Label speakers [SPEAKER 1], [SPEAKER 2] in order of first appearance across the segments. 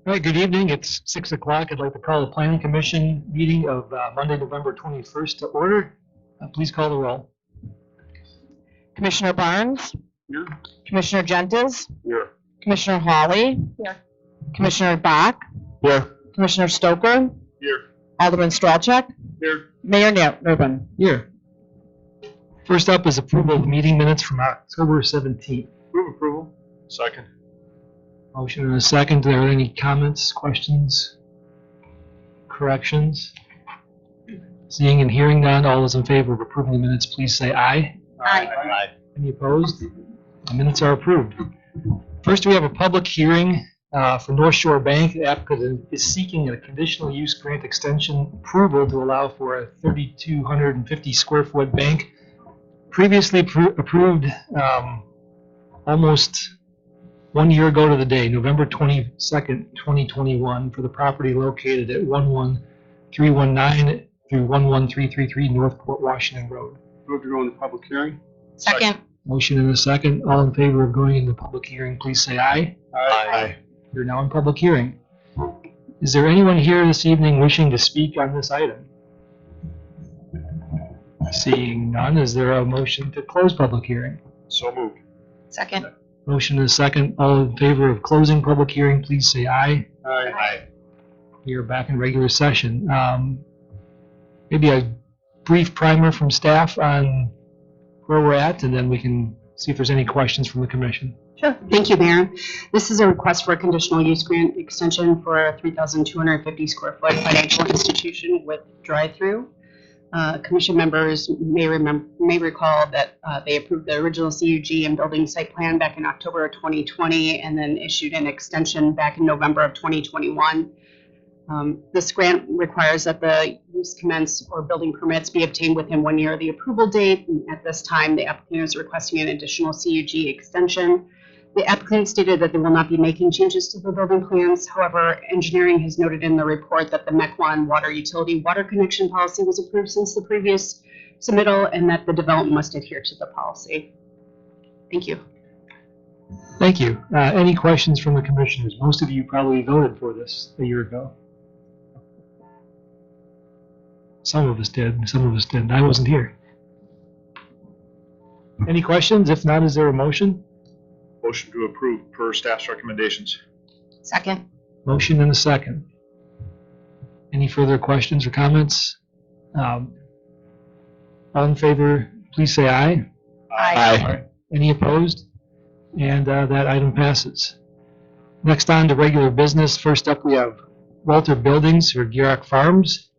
[SPEAKER 1] All right, good evening. It's 6 o'clock. I'd like to call the Planning Commission meeting of Monday, November 21st to order. Please call the roll.
[SPEAKER 2] Commissioner Barnes?
[SPEAKER 3] Here.
[SPEAKER 2] Commissioner Gentes?
[SPEAKER 3] Here.
[SPEAKER 2] Commissioner Hawley?
[SPEAKER 4] Here.
[SPEAKER 2] Commissioner Bach?
[SPEAKER 3] Here.
[SPEAKER 2] Commissioner Stoker?
[SPEAKER 3] Here.
[SPEAKER 2] Alderman Stralchuk?
[SPEAKER 3] Here.
[SPEAKER 2] Mayor Nervin?
[SPEAKER 1] Here. First up is approval of meeting minutes from October 17th.
[SPEAKER 3] Move approval. Second.
[SPEAKER 1] Motion and a second. Are there any comments, questions, corrections? Seeing and hearing none, all those in favor of approving the minutes, please say aye.
[SPEAKER 4] Aye.
[SPEAKER 1] Any opposed? The minutes are approved. First, we have a public hearing for North Shore Bank. The applicant is seeking a conditional use grant extension approval to allow for a 3,250 square foot bank. Previously approved almost 1 year ago to the day, November 22nd, 2021, for the property located at 11319 through 11333 North Port Washington Road.
[SPEAKER 3] Move to go into public hearing.
[SPEAKER 4] Second.
[SPEAKER 1] Motion and a second. All in favor of going into public hearing, please say aye.
[SPEAKER 3] Aye.
[SPEAKER 1] You're now in public hearing. Is there anyone here this evening wishing to speak on this item? Seeing none, is there a motion to close public hearing?
[SPEAKER 3] So moved.
[SPEAKER 4] Second.
[SPEAKER 1] Motion and a second. All in favor of closing public hearing, please say aye.
[SPEAKER 3] Aye.
[SPEAKER 1] We are back in regular session. Maybe a brief primer from staff on where we're at, and then we can see if there's any questions from the commission.
[SPEAKER 5] Sure. Thank you, Mayor. This is a request for a conditional use grant extension for a 3,250 square foot financial institution with drive-through. Commission members may recall that they approved the original CUG and building site plan back in October of 2020 and then issued an extension back in November of 2021. This grant requires that the use commence or building permits be obtained within 1 year of the approval date. And at this time, the applicant is requesting an additional CUG extension. The applicant stated that they will not be making changes to the building plans. However, engineering has noted in the report that the Mequon water utility water connection policy was approved since the previous submittal and that the development must adhere to the policy. Thank you.
[SPEAKER 1] Thank you. Any questions from the commissioners? Most of you probably voted for this a year ago. Some of us did, some of us didn't. I wasn't here. Any questions? If not, is there a motion?
[SPEAKER 3] Motion to approve per staff's recommendations.
[SPEAKER 4] Second.
[SPEAKER 1] Motion and a second. Any further questions or comments? All in favor, please say aye.
[SPEAKER 4] Aye.
[SPEAKER 1] Any opposed? And that item passes. Next on to regular business. First up, we have Walter Buildings for Gierock Farms.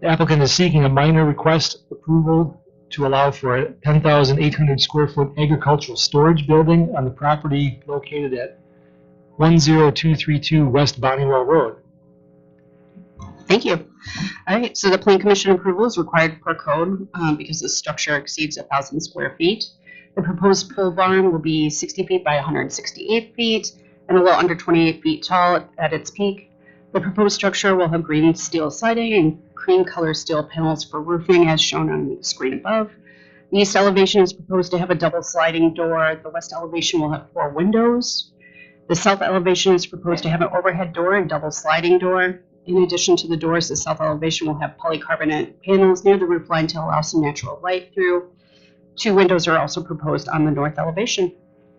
[SPEAKER 1] The applicant is seeking a minor request approval to allow for a 10,800 square foot agricultural storage building on the property located at 10232 West Bonnewell Road.
[SPEAKER 5] Thank you. All right, so the Plan Commission approval is required per code because the structure exceeds 1,000 square feet. The proposed pole barn will be 60 feet by 168 feet and a little under 28 feet tall at its peak. The proposed structure will have green steel siding and cream color steel panels for roofing as shown on the screen above. The east elevation is proposed to have a double sliding door. The west elevation will have 4 windows. The south elevation is proposed to have an overhead door and double sliding door. In addition to the doors, the south elevation will have polycarbonate panels near the roof line to allow some natural light through. 2 windows are also proposed on the north elevation.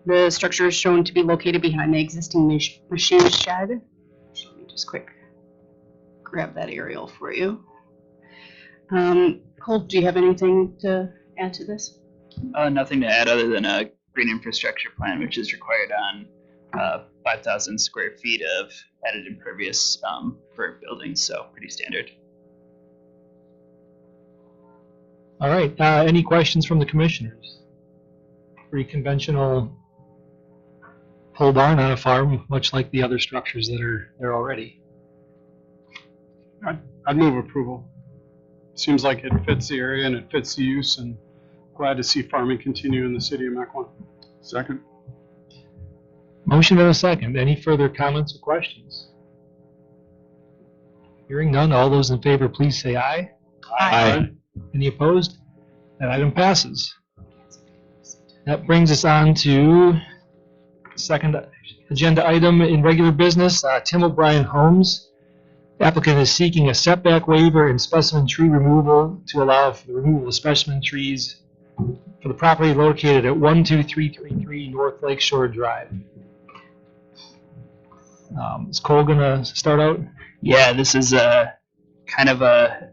[SPEAKER 5] The structure is shown to be located behind the existing machine shed. Let me just quick grab that aerial for you. Cole, do you have anything to add to this?
[SPEAKER 6] Nothing to add other than a green infrastructure plan, which is required on 5,000 square feet of added impervious for buildings, so pretty standard.
[SPEAKER 1] All right, any questions from the commissioners? Pretty conventional pole barn on a farm, much like the other structures that are there already.
[SPEAKER 3] I'd move approval. Seems like it fits the area and it fits the use, and glad to see farming continue in the city of Mequon. Second.
[SPEAKER 1] Motion and a second. Any further comments or questions? Hearing none, all those in favor, please say aye.
[SPEAKER 4] Aye.
[SPEAKER 1] Any opposed? That item passes. That brings us on to Second agenda item in regular business, Tim O'Brien Homes. The applicant is seeking a setback waiver and specimen tree removal to allow for the removal of specimen trees for the property located at 12333 North Lake Shore Drive. Is Cole gonna start out?
[SPEAKER 6] Yeah, this is kind of a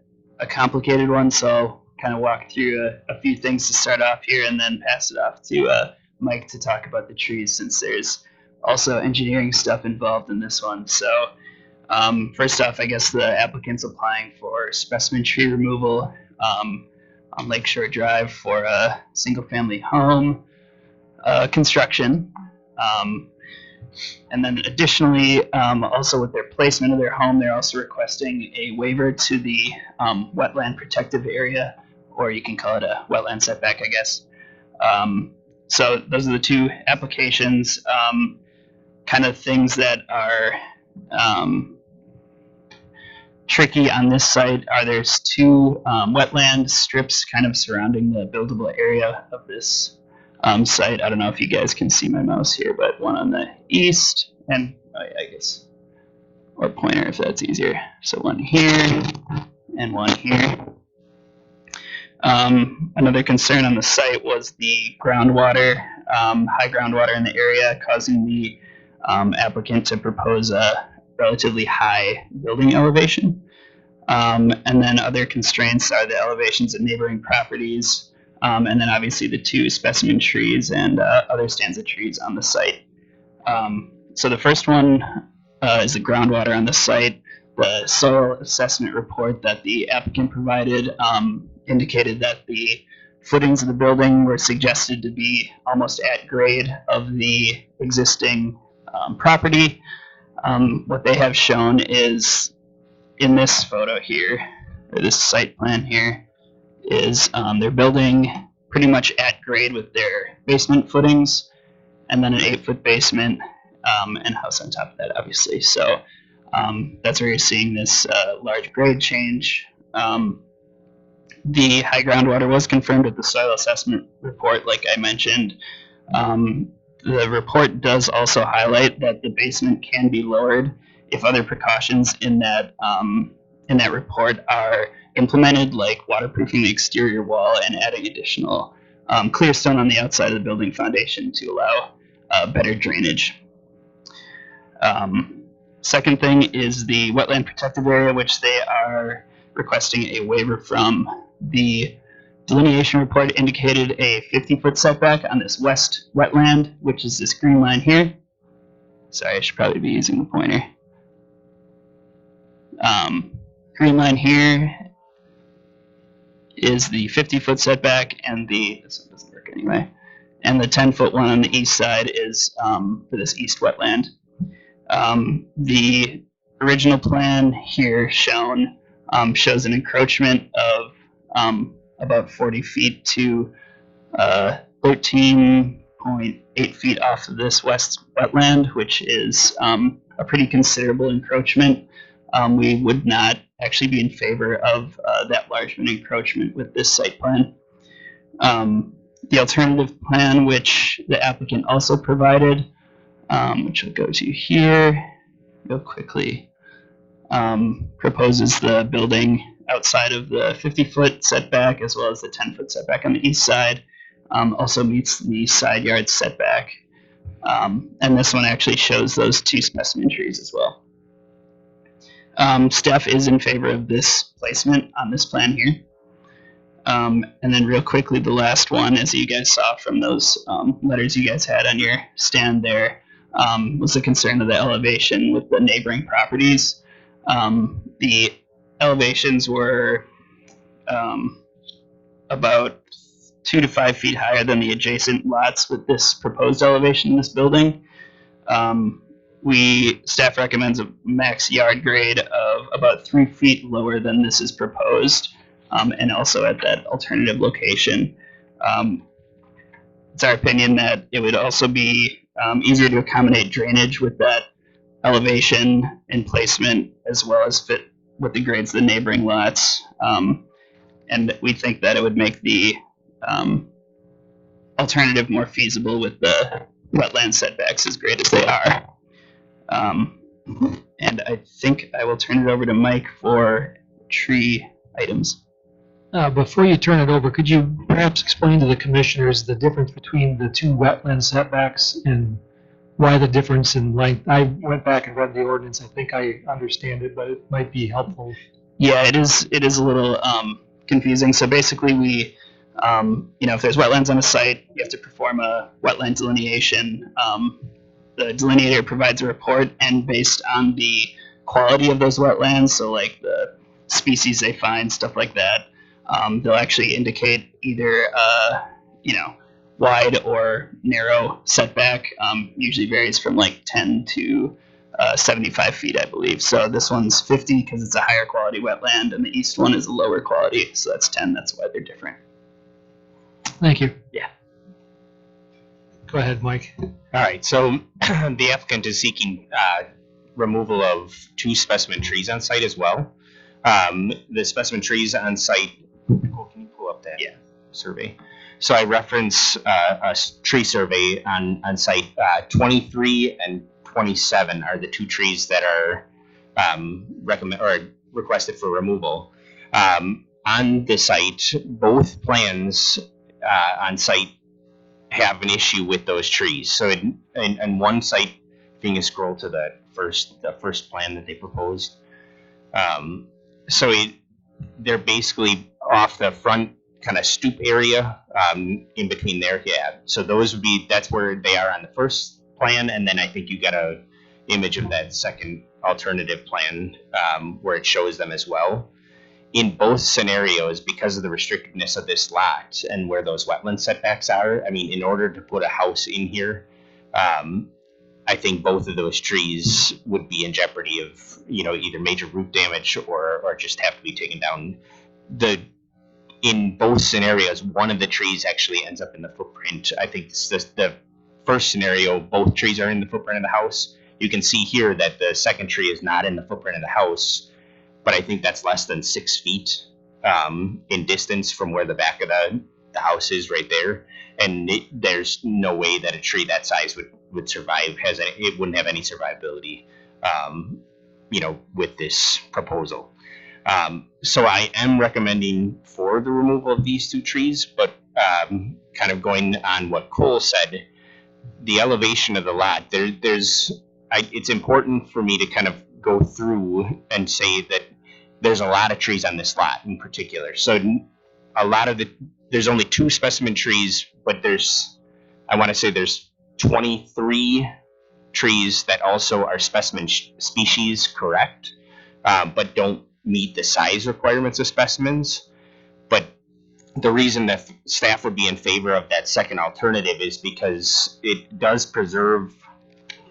[SPEAKER 6] complicated one, so I'll kind of walk through a few things to start off here and then pass it off to Mike to talk about the trees, since there's also engineering stuff involved in this one. So first off, I guess the applicant's applying for specimen tree removal on Lakeshore Drive for a single-family home construction. And then additionally, also with their placement of their home, they're also requesting a waiver to the wetland protective area, or you can call it a wetland setback, I guess. So those are the two applications. Kind of things that are tricky on this site are there's two wetland strips kind of surrounding the buildable area of this site. I don't know if you guys can see my mouse here, but one on the east and I guess, or pointer if that's easier. So one here and one here. Another concern on the site was the groundwater, high groundwater in the area, causing the applicant to propose a relatively high building elevation. And then other constraints are the elevations of neighboring properties, and then obviously the two specimen trees and other stands of trees on the site. So the first one is the groundwater on the site. The soil assessment report that the applicant provided indicated that the footings of the building were suggested to be almost at grade of the existing property. What they have shown is in this photo here, or this site plan here, is they're building pretty much at grade with their basement footings, and then an 8-foot basement and house on top of that, obviously. So that's where you're seeing this large grade change. The high groundwater was confirmed with the soil assessment report, like I mentioned. The report does also highlight that the basement can be lowered if other precautions in that report are implemented, like waterproofing the exterior wall and adding additional clear stone on the outside of the building foundation to allow better drainage. Second thing is the wetland protective area, which they are requesting a waiver from. The delineation report indicated a 50-foot setback on this west wetland, which is this green line here. Sorry, I should probably be using the pointer. Green line here is the 50-foot setback, and this one doesn't work anyway. And the 10-foot one on the east side is for this east wetland. The original plan here shown shows an encroachment of about 40 feet to 13.8 feet off of this west wetland, which is a pretty considerable encroachment. We would not actually be in favor of that large of an encroachment with this site plan. The alternative plan, which the applicant also provided, which we'll go to here real quickly, proposes the building outside of the 50-foot setback as well as the 10-foot setback on the east side. Also meets the side yard setback. And this one actually shows those two specimen trees as well. Staff is in favor of this placement on this plan here. And then real quickly, the last one, as you guys saw from those letters you guys had on your stand there, was the concern of the elevation with the neighboring properties. The elevations were about 2 to 5 feet higher than the adjacent lots with this proposed elevation in this building. Staff recommends a max yard grade of about 3 feet lower than this is proposed, and also at that alternative location. It's our opinion that it would also be easier to accommodate drainage with that elevation and placement, as well as fit with the grades of the neighboring lots. And we think that it would make the alternative more feasible with the wetland setbacks as great as they are. And I think I will turn it over to Mike for tree items.
[SPEAKER 1] Before you turn it over, could you perhaps explain to the commissioners the difference between the two wetland setbacks and why the difference in length? I went back and read the ordinance. I think I understand it, but it might be helpful.
[SPEAKER 6] Yeah, it is a little confusing. So basically we, if there's wetlands on a site, you have to perform a wetland delineation. The delineator provides a report, and based on the quality of those wetlands, so like the species they find, stuff like that, they'll actually indicate either, wide or narrow setback. Usually varies from like 10 to 75 feet, I believe. So this one's 50 because it's a higher quality wetland, and the east one is a lower quality, so that's 10. That's why they're different.
[SPEAKER 1] Thank you.
[SPEAKER 6] Yeah.
[SPEAKER 1] Go ahead, Mike.
[SPEAKER 7] All right, so the applicant is seeking removal of 2 specimen trees on site as well. The specimen trees on site, Nicole, can you pull up that survey? So I reference a tree survey on site. 23 and 27 are the 2 trees that are requested for removal. On the site, both plans on site have an issue with those trees. So in one site, if you can scroll to the first plan that they proposed. They're basically off the front kind of stoop area in between there. Yeah. So that's where they are on the first plan, and then I think you got a image of that second alternative plan where it shows them as well. In both scenarios, because of the restrictiveness of this lot and where those wetland setbacks are, I mean, in order to put a house in here, I think both of those trees would be in jeopardy of, either major root damage or just have to be taken down. In both scenarios, one of the trees actually ends up in the footprint. I think the first scenario, both trees are in the footprint of the house. You can see here that the second tree is not in the footprint of the house, but I think that's less than 6 feet in distance from where the back of the house is right there. And there's no way that a tree that size would survive. It wouldn't have any survivability, with this proposal. So I am recommending for the removal of these 2 trees, but kind of going on what Cole said, the elevation of the lot, it's important for me to kind of go through and say that there's a lot of trees on this lot in particular. So there's only 2 specimen trees, but I want to say there's 23 trees that also are specimen species correct, but don't meet the size requirements of specimens. But the reason that staff would be in favor of that second alternative is because it does preserve,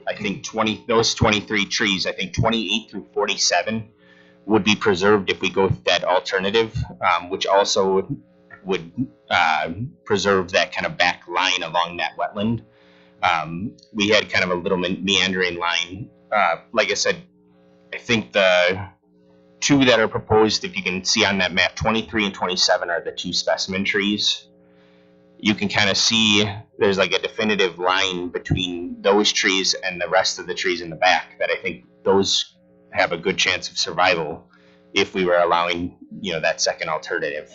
[SPEAKER 7] I think, those 23 trees. I think 28 through 47 would be preserved if we go with that alternative, which also would preserve that kind of back line along that wetland. We had kind of a little meandering line. Like I said, I think the 2 that are proposed, if you can see on that map, 23 and 27 are the 2 specimen trees. You can kind of see there's like a definitive line between those trees and the rest of the trees in the back that I think those have a good chance of survival if we were allowing, that second alternative.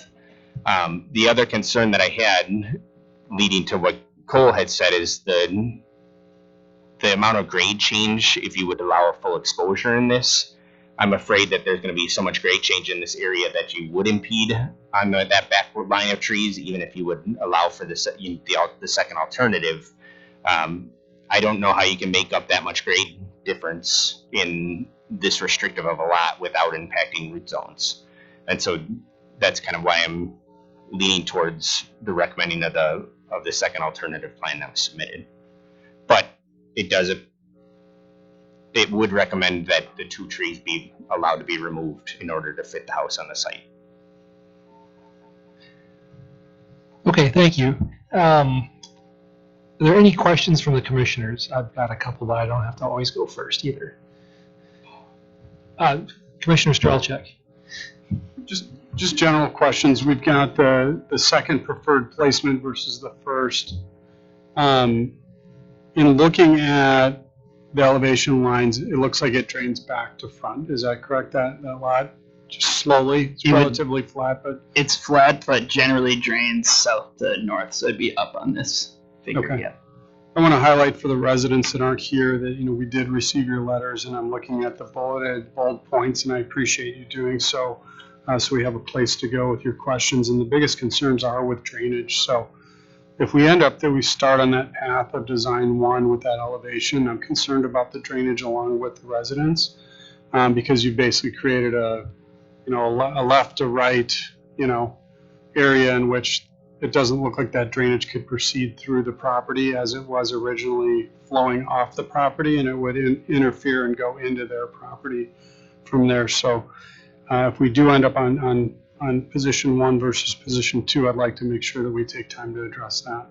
[SPEAKER 7] The other concern that I had leading to what Cole had said is the amount of grade change if you would allow a full exposure in this. I'm afraid that there's going to be so much grade change in this area that you would impede on that backward line of trees, even if you would allow for the second alternative. I don't know how you can make up that much grade difference in this restrictive of a lot without impacting root zones. And so that's kind of why I'm leaning towards the recommending of the second alternative plan that was submitted. But it would recommend that the 2 trees be allowed to be removed in order to fit the house on the site.
[SPEAKER 1] Okay, thank you. Are there any questions from the commissioners? I've got a couple, but I don't have to always go first either. Commissioner Strelchek.
[SPEAKER 3] Just general questions. We've got the second preferred placement versus the first. in looking at the elevation lines, it looks like it drains back to front. Is that correct, that lot? Just slowly, it's
[SPEAKER 6] It would-
[SPEAKER 3] relatively flat, but,
[SPEAKER 6] It's flat, but generally drains south to north, so it'd be up on this figure,
[SPEAKER 3] Okay.
[SPEAKER 6] yeah.
[SPEAKER 3] I want to highlight for the residents that aren't here that, we did receive your letters, and I'm looking at the bulleted bold points, and I appreciate you doing so. So we have a place to go with your questions, and the biggest concerns are with drainage. So if we end up that we start on that path of design one with that elevation, I'm concerned about the drainage along with the residents, because you basically created a left to right, area in which it doesn't look like that drainage could proceed through the property as it was originally flowing off the property, and it would interfere and go into their property from there. So if we do end up on position one versus position two, I'd like to make sure that we take time to address that.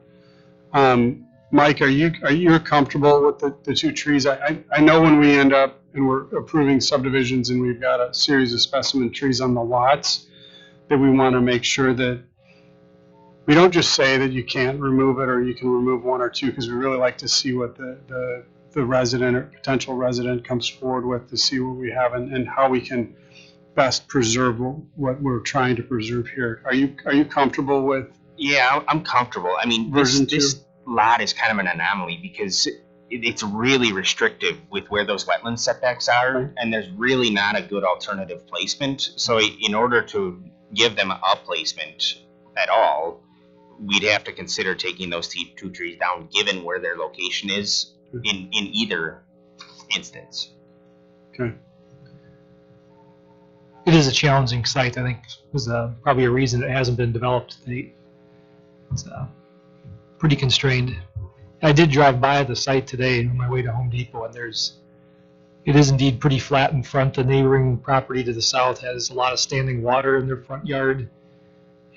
[SPEAKER 3] Mike, are you comfortable with the two trees? I know when we end up and we're approving subdivisions and we've got a series of specimen trees on the lots, that we want to make sure that we don't just say that you can't remove it or you can remove one or two, because we really like to see what the resident or potential resident comes forward with, to see what we have and how we can best preserve what we're trying to preserve here. Are you comfortable with?
[SPEAKER 7] Yeah, I'm comfortable. I mean,
[SPEAKER 3] Version
[SPEAKER 7] this lot is kind of an anomaly because it's really restrictive with where those wetland setbacks are,
[SPEAKER 3] Right.
[SPEAKER 7] and there's really not a good alternative placement. So in order to give them a placement at all, we'd have to consider taking those two trees down, given where their location is in either instance.
[SPEAKER 3] Okay.
[SPEAKER 1] It is a challenging site, I think, is probably a reason it hasn't been developed to date. It's pretty constrained. I did drive by the site today on my way to Home Depot, and it is indeed pretty flat in front. The neighboring property to the south has a lot of standing water in their front yard,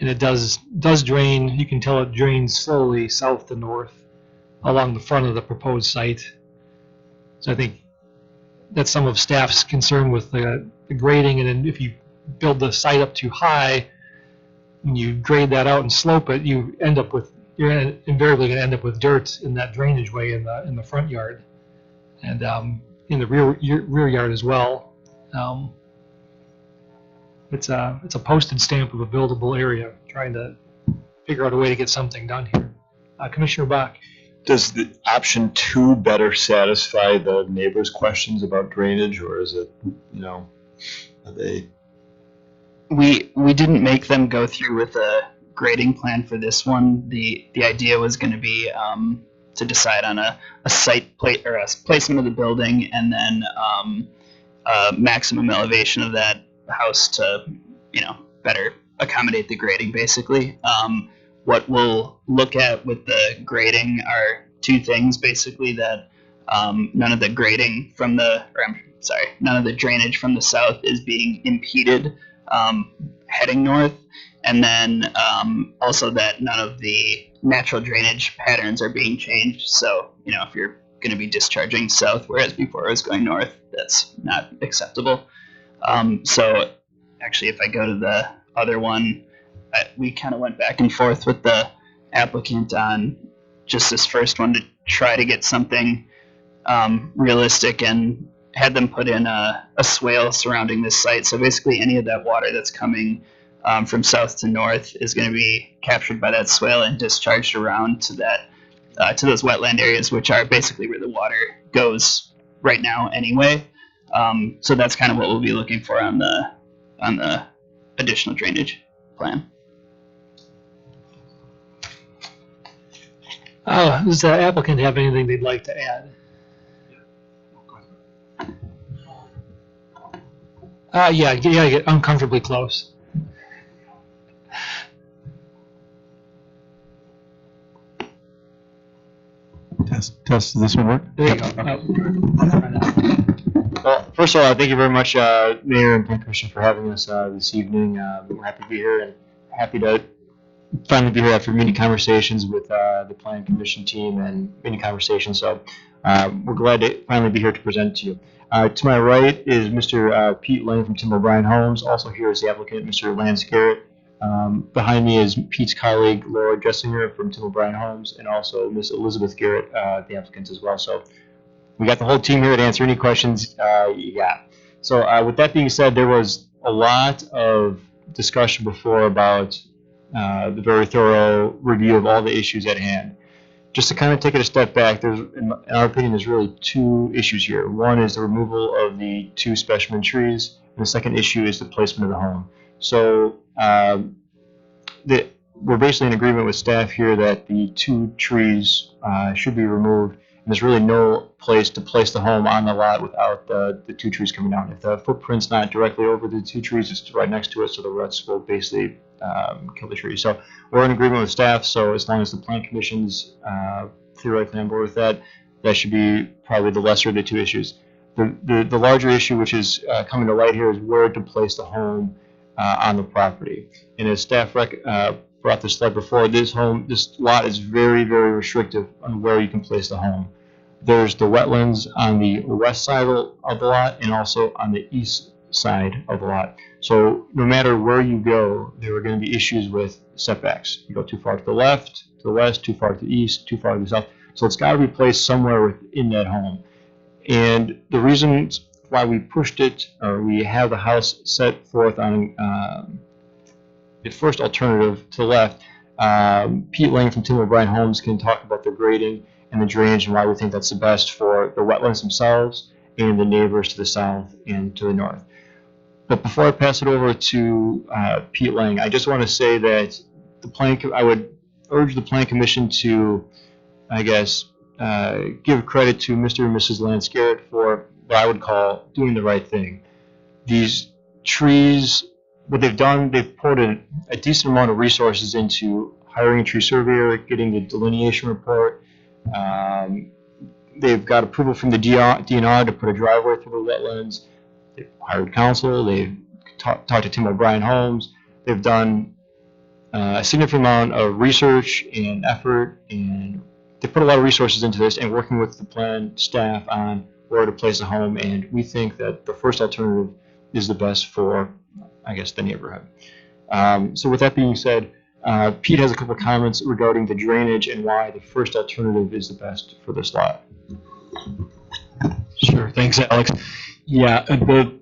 [SPEAKER 1] and it does drain. You can tell it drains slowly south to north along the front of the proposed site. So I think that's some of staff's concern with the grading, and then if you build the site up too high and you grade that out and slope it, you're invariably going to end up with dirt in that drainage way in the front yard, and in the rear yard as well. It's a postage stamp of a buildable area. Trying to figure out a way to get something done here. Commissioner Bach.
[SPEAKER 8] Does the option 2 better satisfy the neighbors' questions about drainage, or is it, are they?
[SPEAKER 6] We didn't make them go through with a grading plan for this one. The idea was going to be to decide on a site plate or a placement of the building, and then maximum elevation of that house to better accommodate the grading, basically. What we'll look at with the grading are two things, basically, that none of the drainage from the south is being impeded heading north, and then also that none of the natural drainage patterns are being changed. So, if you're going to be discharging south, whereas before it was going north, that's not acceptable. So actually, if I go to the other one, we kind of went back and forth with the applicant on just this first one to try to get something realistic, and had them put in a swale surrounding this site. So basically any of that water that's coming from south to north is going to be captured by that swale and discharged around to to those wetland areas, which are basically where the water goes right now anyway. So that's kind of what we'll be looking for on the additional drainage plan.
[SPEAKER 1] Does the applicant have anything they'd like to add? Yeah, get uncomfortably close.
[SPEAKER 8] Test. Does this one work?
[SPEAKER 1] There you go.
[SPEAKER 9] Well, first of all, thank you very much, Mayor and Plan Commission, for having us this evening. We're happy to be here and happy to finally be here after many conversations with the Plan Commission team and many conversations. So we're glad to finally be here to present to you. To my right is Mr. Pete Lane from Tim O'Brien Homes. Also here is the applicant, Mr. Lance Garrett Behind me is Pete's colleague, Laura Dressinger from Tim O'Brien Homes, and also Miss Elizabeth Garrett, the applicants as well. So we got the whole team here to answer any questions you got. So with that being said, there was a lot of discussion before about the very thorough review of all the issues at hand. Just to kind of take it a step back, in our opinion, there's really two issues here. One is the removal of the 2 specimen trees, and the second issue is the placement of the home. So we're basically in agreement with staff here that the 2 trees should be removed, and there's really no place to place the home on the lot without the 2 trees coming down. If the footprint's not directly over the 2 trees, it's right next to it, so the roots will basically kill the trees. So we're in agreement with staff, so as long as the Plan Commission's theoretically on board with that, that should be probably the lesser of the 2 issues. The larger issue, which is coming to light here, is where to place the home on the property. And as staff brought this slide before, this lot is very, very restrictive on where you can place the home. There's the wetlands on the west side of the lot and also on the east side of the lot. So no matter where you go, there are going to be issues with setbacks. You go too far to the left, to the west, too far to the east, too far to the south. So it's got to be placed somewhere within that home. And the reasons why we pushed it, or we have the house set forth on the first alternative to the left, Pete Lang from Tim O'Brien Homes can talk about the grading and the drainage and why we think that's the best for the wetlands themselves and the neighbors to the south and to the north. But before I pass it over to Pete Lang, I just want to say that I would urge the Plan Commission to, I guess, give credit to Mr. and Mrs. Lance Garrett for what I would call doing the right thing. These trees, what they've done, they've poured a decent amount of resources into hiring a tree surveyor, getting the delineation report. They've got approval from the DNR to put a driveway through the wetlands. They've hired counsel. They've talked to Tim O'Brien Homes. They've done a significant amount of research and effort, and they put a lot of resources into this and working with the plan staff on where to place a home. And we think that the first alternative is the best for, I guess, the neighborhood. So with that being said, Pete has a couple of comments regarding the drainage and why the first alternative is the best for this lot.
[SPEAKER 10] Sure, thanks, Alex. Yeah, the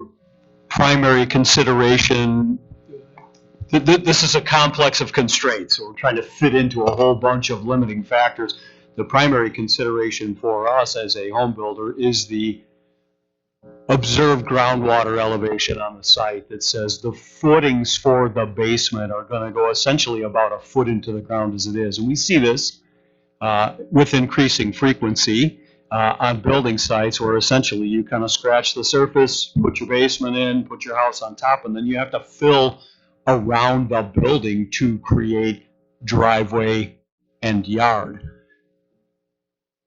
[SPEAKER 10] primary consideration, this is a complex of constraints, so we're trying to fit into a whole bunch of limiting factors. The primary consideration for us as a home builder is the observed groundwater elevation on the site that says the footings for the basement are going to go essentially about a foot into the ground as it is. And we see this with increasing frequency on building sites where essentially you kind of scratch the surface, put your basement in, put your house on top, and then you have to fill around the building to create driveway and yard.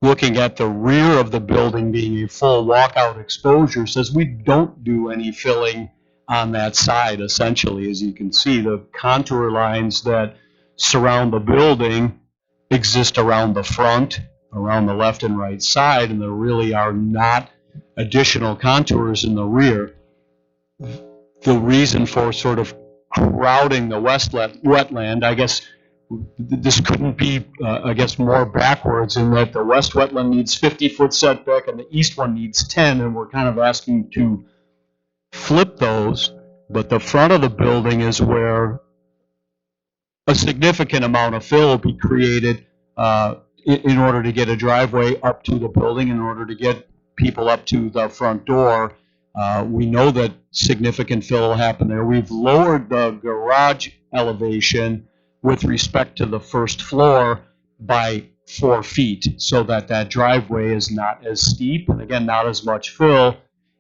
[SPEAKER 10] Looking at the rear of the building being a full walkout exposure says we don't do any filling on that side, essentially. As you can see, the contour lines that surround the building exist around the front, around the left and right side, and there really are not additional contours in the rear. The reason for sort of crowding the wetland, I guess, this couldn't be, I guess, more backwards in that the west wetland needs 50-foot setback and the east one needs 10, and we're kind of asking to flip those, but the front of the building is where a significant amount of fill will be created in order to get a driveway up to the building, in order to get people up to the front door. We know that significant fill will happen there. We've lowered the garage elevation with respect to the first floor by 4 feet so that that driveway is not as steep, and again, not as much fill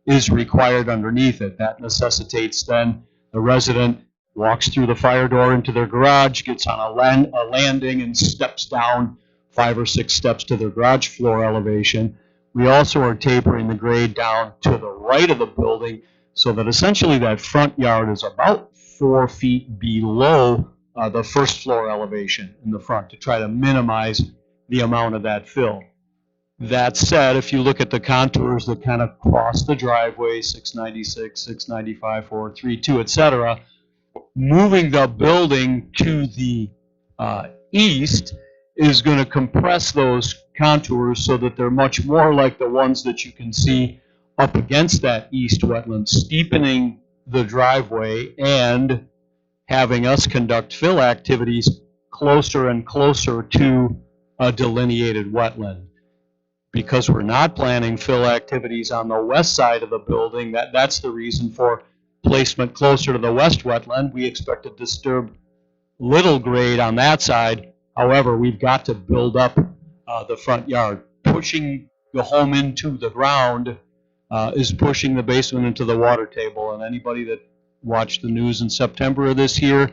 [SPEAKER 10] is required underneath it. That necessitates then the resident walks through the fire door into their garage, gets on a landing and steps down 5 or 6 steps to their garage floor elevation. We also are tapering the grade down to the right of the building so that essentially that front yard is about 4 feet below the first floor elevation in the front to try to minimize the amount of that fill. That said, if you look at the contours that kind of cross the driveway, 696, 695, 432, etc., moving the building to the east is going to compress those contours so that they're much more like the ones that you can see up against that east wetland, steepening the driveway and having us conduct fill activities closer and closer to a delineated wetland. Because we're not planning fill activities on the west side of the building, that's the reason for placement closer to the west wetland. We expect to disturb little grade on that side. However, we've got to build up the front yard. Pushing the home into the ground is pushing the basement into the water table. And anybody that watched the news in September of this year,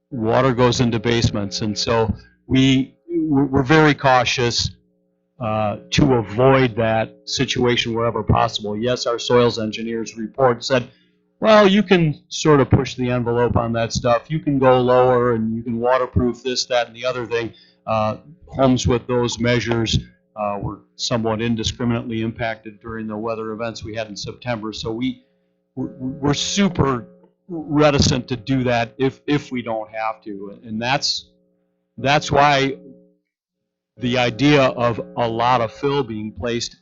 [SPEAKER 10] water goes into basements. And so we're very cautious to avoid that situation wherever possible. Yes, our soils engineers report said, well, you can sort of push the envelope on that stuff. You can go lower and you can waterproof this, that, and the other thing. Homes with those measures were somewhat indiscriminately impacted during the weather events we had in September. So we're super reticent to do that if we don't have to. And that's why the idea of a lot of fill being placed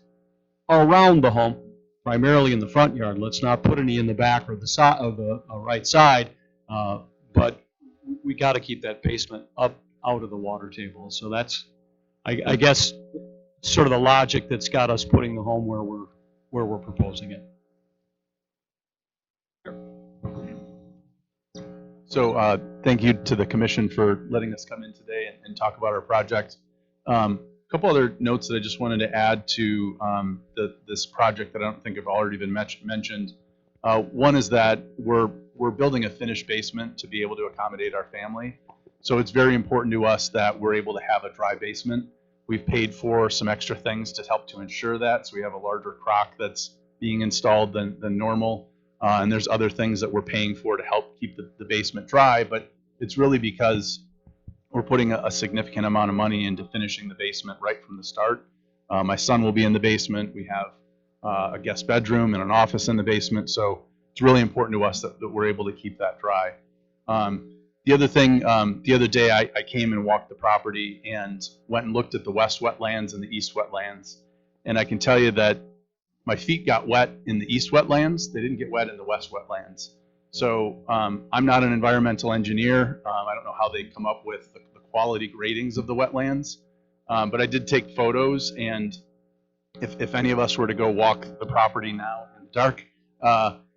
[SPEAKER 10] around the home, primarily in the front yard. Let's not put any in the back or the side of the right side, but we got to keep that basement up out of the water table. So that's, I guess, sort of the logic that's got us putting the home where we're proposing it.
[SPEAKER 11] So thank you to the commission for letting us come in today and talk about our project. A couple other notes that I just wanted to add to this project that I don't think have already been mentioned. One is that we're building a finished basement to be able to accommodate our family. So it's very important to us that we're able to have a dry basement. We've paid for some extra things to help to ensure that. So we have a larger crock that's being installed than normal. And there's other things that we're paying for to help keep the basement dry. But it's really because we're putting a significant amount of money into finishing the basement right from the start. My son will be in the basement. We have a guest bedroom and an office in the basement. So it's really important to us that we're able to keep that dry. The other thing, the other day I came and walked the property and went and looked at the west wetlands and the east wetlands. And I can tell you that my feet got wet in the east wetlands. They didn't get wet in the west wetlands. So I'm not an environmental engineer. I don't know how they come up with the quality gradings of the wetlands. But I did take photos, and if any of us were to go walk the property now in the dark,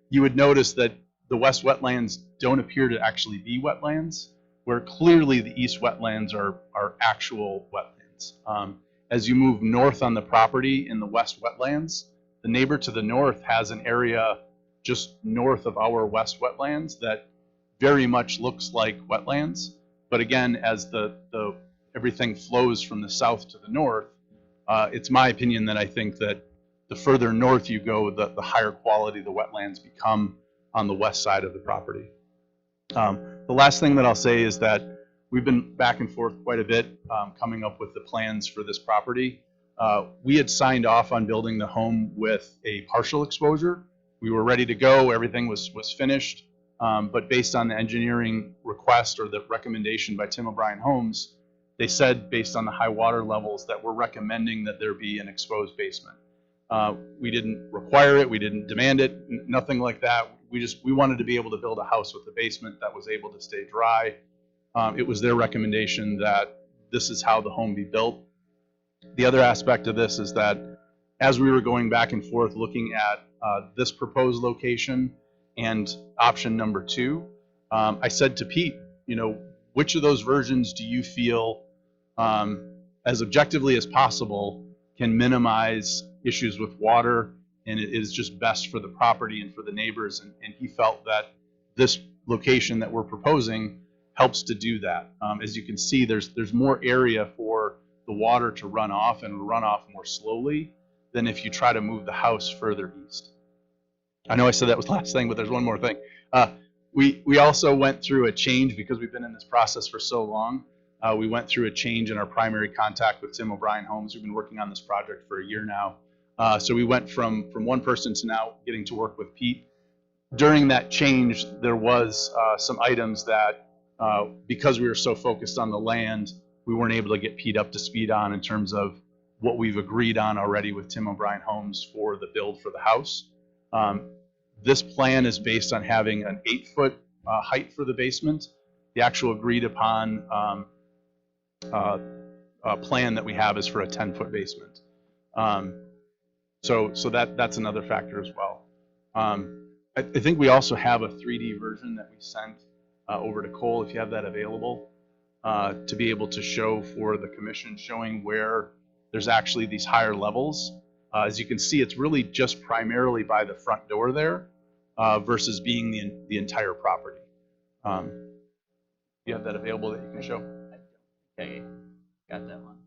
[SPEAKER 11] you would notice that the west wetlands don't appear to actually be wetlands, where clearly the east wetlands are actual wetlands. As you move north on the property in the west wetlands, the neighbor to the north has an area just north of our west wetlands that very much looks like wetlands. But again, as the everything flows from the south to the north, it's my opinion that I think that the further north you go, the higher quality the wetlands become on the west side of the property. The last thing that I'll say is that we've been back and forth quite a bit coming up with the plans for this property. We had signed off on building the home with a partial exposure. We were ready to go, everything was finished, but based on the engineering request or the recommendation by Tim O'Brien Homes, they said based on the high water levels that we're recommending that there be an exposed basement. We didn't require it, we didn't demand it, nothing like that. We wanted to be able to build a house with a basement that was able to stay dry. It was their recommendation that this is how the home be built. The other aspect of this is that as we were going back and forth looking at this proposed location and option number 2, I said to Pete, which of those versions do you feel as objectively as possible can minimize issues with water and it is just best for the property and for the neighbors? And he felt that this location that we're proposing helps to do that. As you can see, there's more area for the water to run off and run off more slowly than if you try to move the house further east. I know I said that was the last thing, but there's one more thing. We also went through a change because we've been in this process for so long. We went through a change in our primary contact with Tim O'Brien Homes. We've been working on this project for a year now. So we went from one person to now getting to work with Pete. during that change, there was some items that, because we were so focused on the land, we weren't able to get Pete up to speed on in terms of what we've agreed on already with Tim O'Brien Homes for the build for the house. This plan is based on having an 8-foot height for the basement. The actual agreed upon plan that we have is for a 10-foot basement. So that's another factor as well. I think we also have a 3D version that we sent over to Cole, if you have that available, to be able to show for the commission, showing where there's actually these higher levels. As you can see, it's really just primarily by the front door there versus being the entire property. You have that available that you can show?
[SPEAKER 6] Okay, got that one.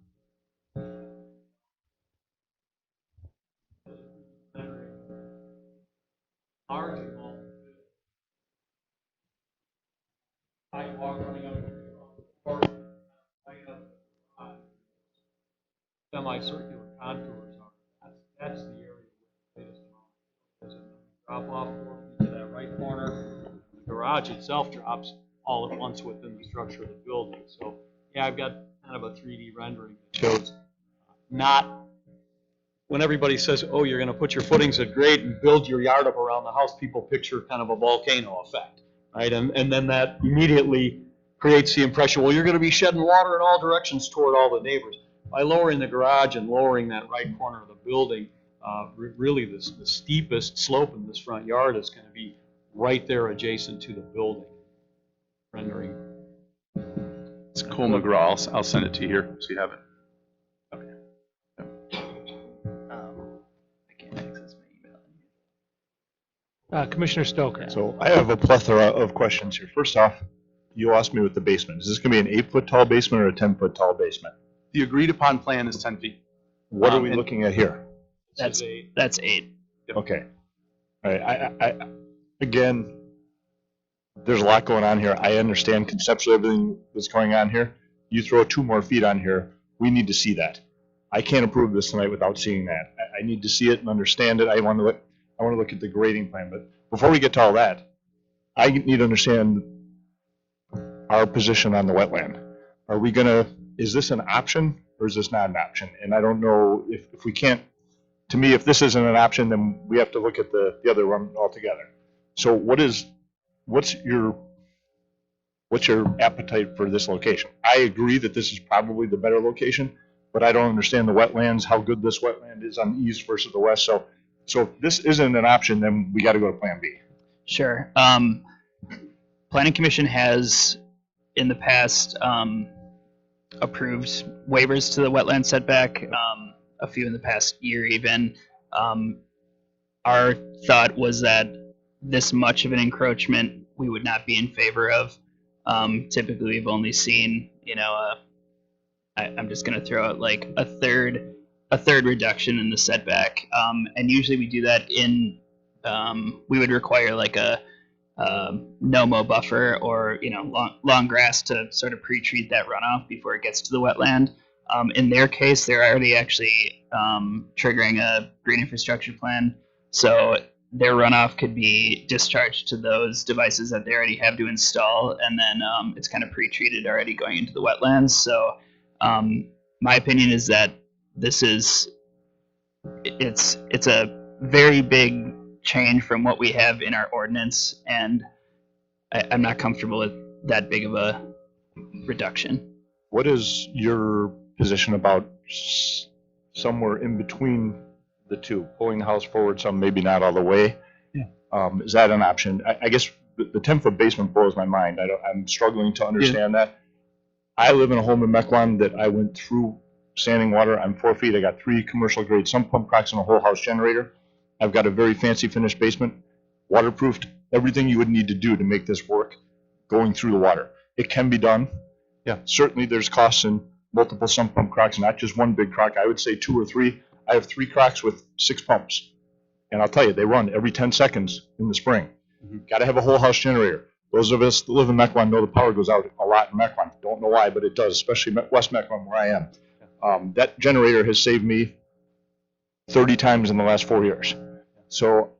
[SPEAKER 12] Semicircular contours are, that's the area where the latest amount. There's a drop off to that right corner. The garage itself drops all at once within the structure of the building. So yeah, I've got kind of a 3D rendering that shows not, when everybody says, oh, you're going to put your footings at grade and build your yard up around the house, people picture kind of a volcano effect, right? And then that immediately creates the impression, well, you're going to be shedding water in all directions toward all the neighbors. By lowering the garage and lowering that right corner of the building, really the steepest slope in this front yard is going to be right there adjacent to the building. Rendering.
[SPEAKER 11] It's Cole McGraw. I'll send it to you here so you have it.
[SPEAKER 6] I can't access my email.
[SPEAKER 1] Commissioner Stoker.
[SPEAKER 8] So I have a plethora of questions here. First off, you asked me with the basement. Is this going to be an 8-foot tall basement or a 10-foot tall basement?
[SPEAKER 11] The agreed upon plan is 10 feet.
[SPEAKER 8] What are we looking at here?
[SPEAKER 6] That's 8.
[SPEAKER 8] Okay. All right. I again, there's a lot going on here. I understand conceptually everything that's going on here. You throw 2 more feet on here, we need to see that. I can't approve this tonight without seeing that. I need to see it and understand it. I want to look at the grading plan. But before we get to all that, I need to understand our position on the wetland. Are we gonna? Is this an option or is this not an option? And I don't know if we can't. To me, if this isn't an option, then we have to look at the other one altogether. So what's your appetite for this location? I agree that this is probably the better location, but I don't understand the wetlands, how good this wetland is on the east versus the west. So if this isn't an option, then we got to go to Plan B.
[SPEAKER 6] Sure. Planning Commission has in the past approved waivers to the wetland setback, a few in the past year even. Our thought was that this much of an encroachment we would not be in favor of. Typically, we've only seen, I'm just going to throw out like a third reduction in the setback, and usually we do that in. We would require like a no-mow buffer or long grass to sort of pre-treat that runoff before it gets to the wetland. In their case, they're already actually triggering a green infrastructure plan, so their runoff could be discharged to those devices that they already have to install, and then it's kind of pre-treated already going into the wetlands. So my opinion is that it's a very big change from what we have in our ordinance, and I'm not comfortable with that big of a reduction.
[SPEAKER 8] What is your position about somewhere in between the two, pulling the house forward some, maybe not all the way?
[SPEAKER 11] Yeah.
[SPEAKER 8] Is that an option? I guess the 10-foot basement blows my mind. I'm struggling to understand that. I live in a home in Mequon that I went through standing water. I'm 4 feet. I got 3 commercial grade sump pump cracks and a whole house generator. I've got a very fancy finished basement, waterproofed, everything you would need to do to make this work going through the water. It can be done. Yeah, certainly there's costs in multiple sump pump cracks, not just one big crack. I would say 2 or 3. I have 3 cracks with 6 pumps. And I'll tell you, they run every 10 seconds in the spring. Got to have a whole house generator. Those of us that live in Mequon know the power goes out a lot in Mequon. Don't know why, but it does, especially West Mequon where I am. That generator has saved me 30 times in the last 4 years. So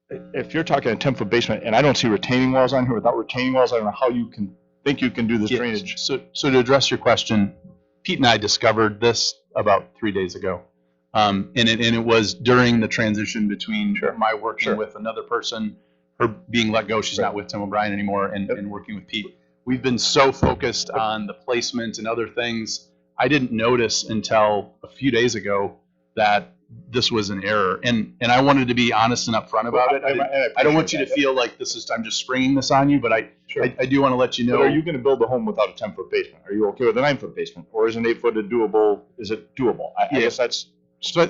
[SPEAKER 8] if you're talking a 10-foot basement, and I don't see retaining walls on here, without retaining walls, I don't know how you can think you can do this
[SPEAKER 11] Yeah,
[SPEAKER 8] drainage.
[SPEAKER 11] So to address your question, Pete and I discovered this about 3 days ago. And it was during the transition between my working with another person, her being let go, she's not with Tim O'Brien anymore, and working with Pete. We've been so focused on the placement and other things, I didn't notice until a few days ago that this was an error. And I wanted to be honest and upfront about it. I don't want you to feel like I'm just springing this on you, but I do want to let you know.
[SPEAKER 8] But are you going to build a home without a 10-foot basement? Are you okay with a 9-foot basement? Or is an 8-foot doable? Is it doable? I guess that's.
[SPEAKER 11] So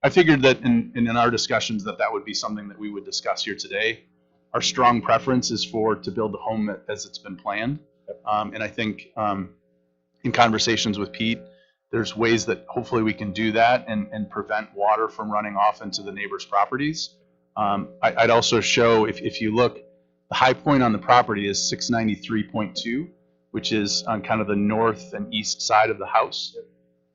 [SPEAKER 11] I figured that in our discussions that would be something that we would discuss here today. Our strong preference is to build the home as it's been planned. And I think in conversations with Pete, there's ways that hopefully we can do that and prevent water from running off into the neighbors' properties. I'd also show, if you look, the high point on the property is 693.2, which is on kind of the north and east side of the house.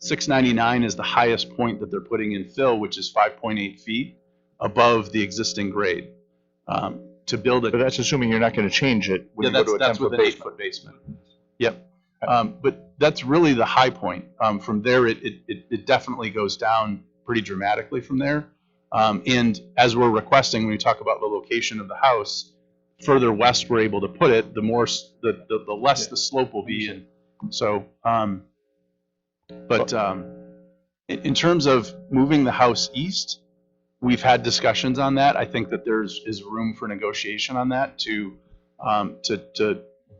[SPEAKER 11] 699 is the highest point that they're putting in fill, which is 5.8 feet above the existing grade. To build it.
[SPEAKER 8] But that's assuming you're not going to change it when you go to a 10-foot
[SPEAKER 11] with an 8-foot basement. Yep. But that's really the high point. From there, it definitely goes down pretty dramatically from there. And as we're requesting, when we talk about the location of the house, further west we're able to put it, the more the less the slope will be. And so, in terms of moving the house east, we've had discussions on that. I think that is room for negotiation on that to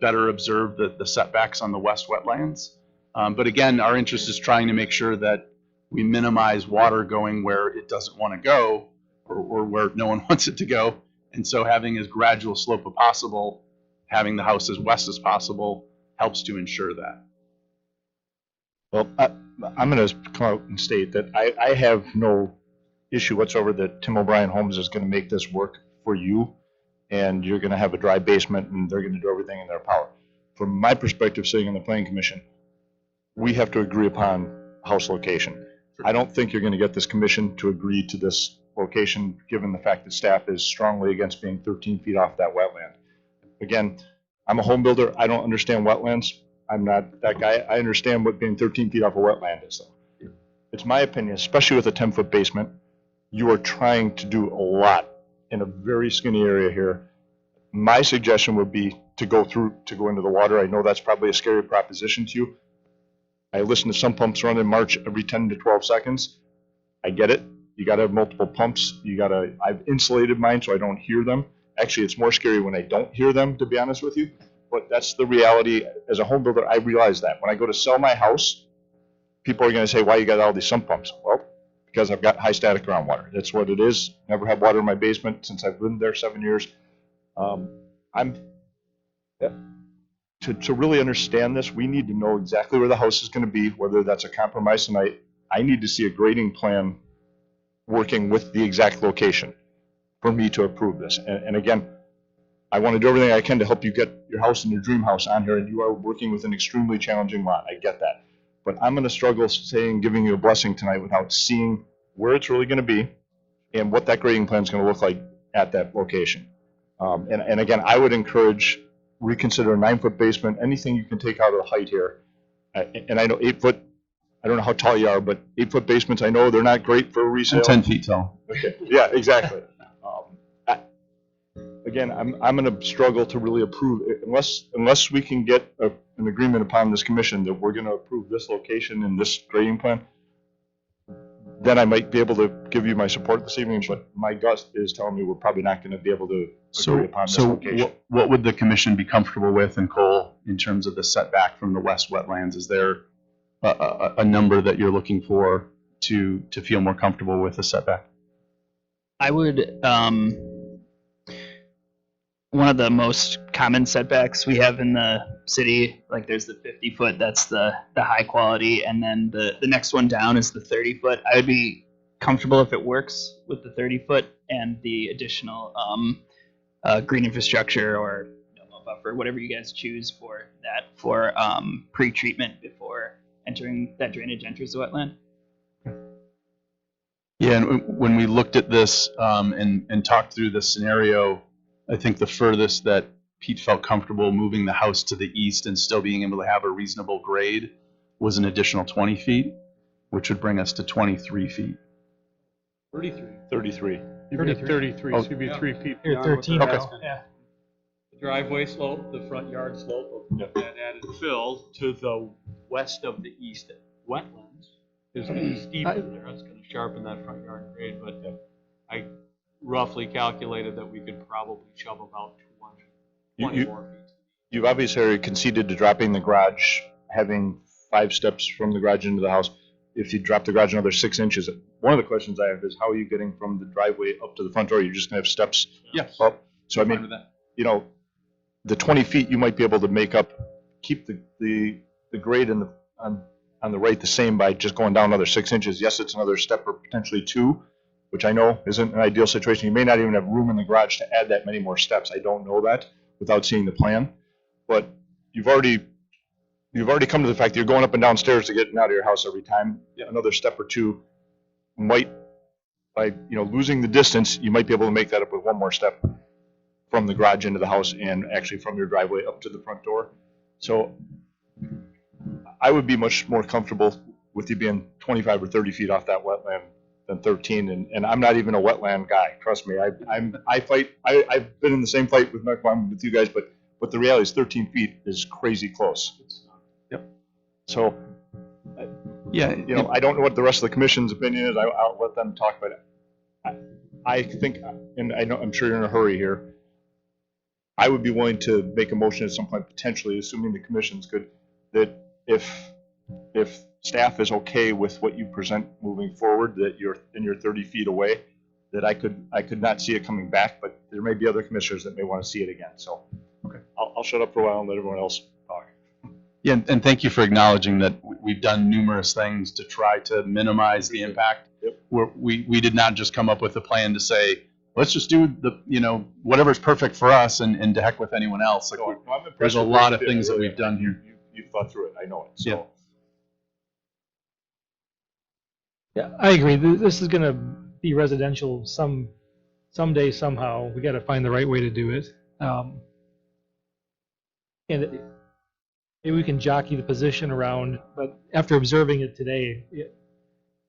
[SPEAKER 11] better observe the setbacks on the west wetlands. But again, our interest is trying to make sure that we minimize water going where it doesn't want to go or where no one wants it to go. And so having as gradual slope as possible, having the house as west as possible helps to ensure that.
[SPEAKER 8] Well, I'm going to come out and state that I have no issue whatsoever that Tim O'Brien Homes is going to make this work for you, and you're going to have a dry basement, and they're going to do everything in their power. From my perspective, sitting on the planning commission, we have to agree upon house location. I don't think you're going to get this commission to agree to this location, given the fact that staff is strongly against being 13 feet off that wetland. Again, I'm a home builder. I don't understand wetlands. I'm not that guy. I understand what being 13 feet off a wetland is, though. It's my opinion, especially with a 10-foot basement, you are trying to do a lot in a very skinny area here. My suggestion would be to go into the water. I know that's probably a scary proposition to you. I listen to some pumps run in March every 10 to 12 seconds. I get it. You got to have multiple pumps. I've insulated mine so I don't hear them. Actually, it's more scary when I don't hear them, to be honest with you. But that's the reality. As a home builder, I realize that. When I go to sell my house, people are going to say, why you got all these sump pumps? Well, because I've got high static groundwater. That's what it is. Never had water in my basement since I've lived there 7 years. To really understand this, we need to know exactly where the house is going to be, whether that's a compromise tonight. I need to see a grading plan working with the exact location for me to approve this. And again, I want to do everything I can to help you get your house and your dream house on here, and you are working with an extremely challenging lot. I get that. But I'm going to struggle giving you a blessing tonight without seeing where it's really going to be and what that grading plan is going to look like at that location. And again, I would encourage reconsider a 9-foot basement, anything you can take out of the height here. And I know 8-foot, I don't know how tall you are, but 8-foot basements, I know they're not great for resale.
[SPEAKER 11] I'm 10 feet tall.
[SPEAKER 8] Okay. Yeah, exactly. Again, I'm going to struggle to really approve it unless we can get an agreement upon this commission that we're going to approve this location and this grading plan. Then I might be able to give you my support this evening, but my gut is telling me we're probably not going to be able to agree upon this location.
[SPEAKER 11] What would the commission be comfortable with, and Cole, in terms of the setback from the west wetlands? Is there a number that you're looking for to feel more comfortable with the setback?
[SPEAKER 6] I would, one of the most common setbacks we have in the city, like there's the 50-foot, that's the high quality, and then the next one down is the 30-foot. I would be comfortable if it works with the 30-foot and the additional green infrastructure or buffer, whatever you guys choose for that, for pre-treatment before that drainage enters the wetland.
[SPEAKER 11] Yeah, and when we looked at this and talked through the scenario, I think the furthest that Pete felt comfortable moving the house to the east and still being able to have a reasonable grade was an additional 20 feet, which would bring us to 23 feet.
[SPEAKER 12] 33.
[SPEAKER 8] 33.
[SPEAKER 3] You'd be at 33, so you'd be 3 feet
[SPEAKER 1] You're
[SPEAKER 3] beyond. what
[SPEAKER 1] 13
[SPEAKER 3] they're
[SPEAKER 1] now.
[SPEAKER 3] asking.
[SPEAKER 1] Yeah.
[SPEAKER 12] The driveway slope, the front yard slope of that added fill to the west of the east wetlands is going to steepen there. That's going to sharpen that front yard grade, but I roughly calculated that we could probably shove about 20 more feet.
[SPEAKER 8] You've obviously already conceded to dropping the garage, having 5 steps from the garage into the house. If you drop the garage another 6 inches, one of the questions I have is how are you getting from the driveway up to the front door? You're just gonna have steps
[SPEAKER 11] Yes.
[SPEAKER 8] up? So I
[SPEAKER 11] Fine
[SPEAKER 8] mean,
[SPEAKER 11] with that.
[SPEAKER 8] you know, the 20 feet you might be able to make up, keep the grade on the right the same by just going down another 6 inches. Yes, it's another step or potentially 2, which I know isn't an ideal situation. You may not even have room in the garage to add that many more steps. I don't know that without seeing the plan. But you've already come to the fact that you're going up and down stairs to get out of your house every time. Another step or 2 might, by losing the distance, you might be able to make that up with 1 more step from the garage into the house and actually from your driveway up to the front door. So I would be much more comfortable with you being 25 or 30 feet off that wetland than 13. And I'm not even a wetland guy. Trust me. I've been in the same fight with Mequon with you guys, but the reality is 13 feet is crazy close.
[SPEAKER 11] Yep.
[SPEAKER 8] So,
[SPEAKER 11] Yeah.
[SPEAKER 8] I don't know what the rest of the commission's opinion is. I'll let them talk about it. I think, and I'm sure you're in a hurry here, I would be willing to make a motion at some point, potentially, assuming the commission's good, that if staff is okay with what you present moving forward, that you're 30 feet away, that I could not see it coming back, but there may be other commissioners that may want to see it again. So, okay, I'll shut up for a while and let everyone else talk.
[SPEAKER 11] Yeah, and thank you for acknowledging that we've done numerous things to try to minimize the impact.
[SPEAKER 8] Yep.
[SPEAKER 11] We did not just come up with a plan to say, let's just do whatever's perfect for us and to heck with anyone else. Like,
[SPEAKER 8] I'm impressed
[SPEAKER 11] there's a
[SPEAKER 8] with
[SPEAKER 11] lot
[SPEAKER 8] what
[SPEAKER 11] of
[SPEAKER 8] you did.
[SPEAKER 11] things that
[SPEAKER 8] Really,
[SPEAKER 11] we've done here.
[SPEAKER 8] You've thought through it. I know it. So.
[SPEAKER 11] Yeah.
[SPEAKER 1] Yeah, I agree. This is gonna be residential someday, somehow. We gotta find the right way to do it. And maybe we can jockey the position around, but after observing it today,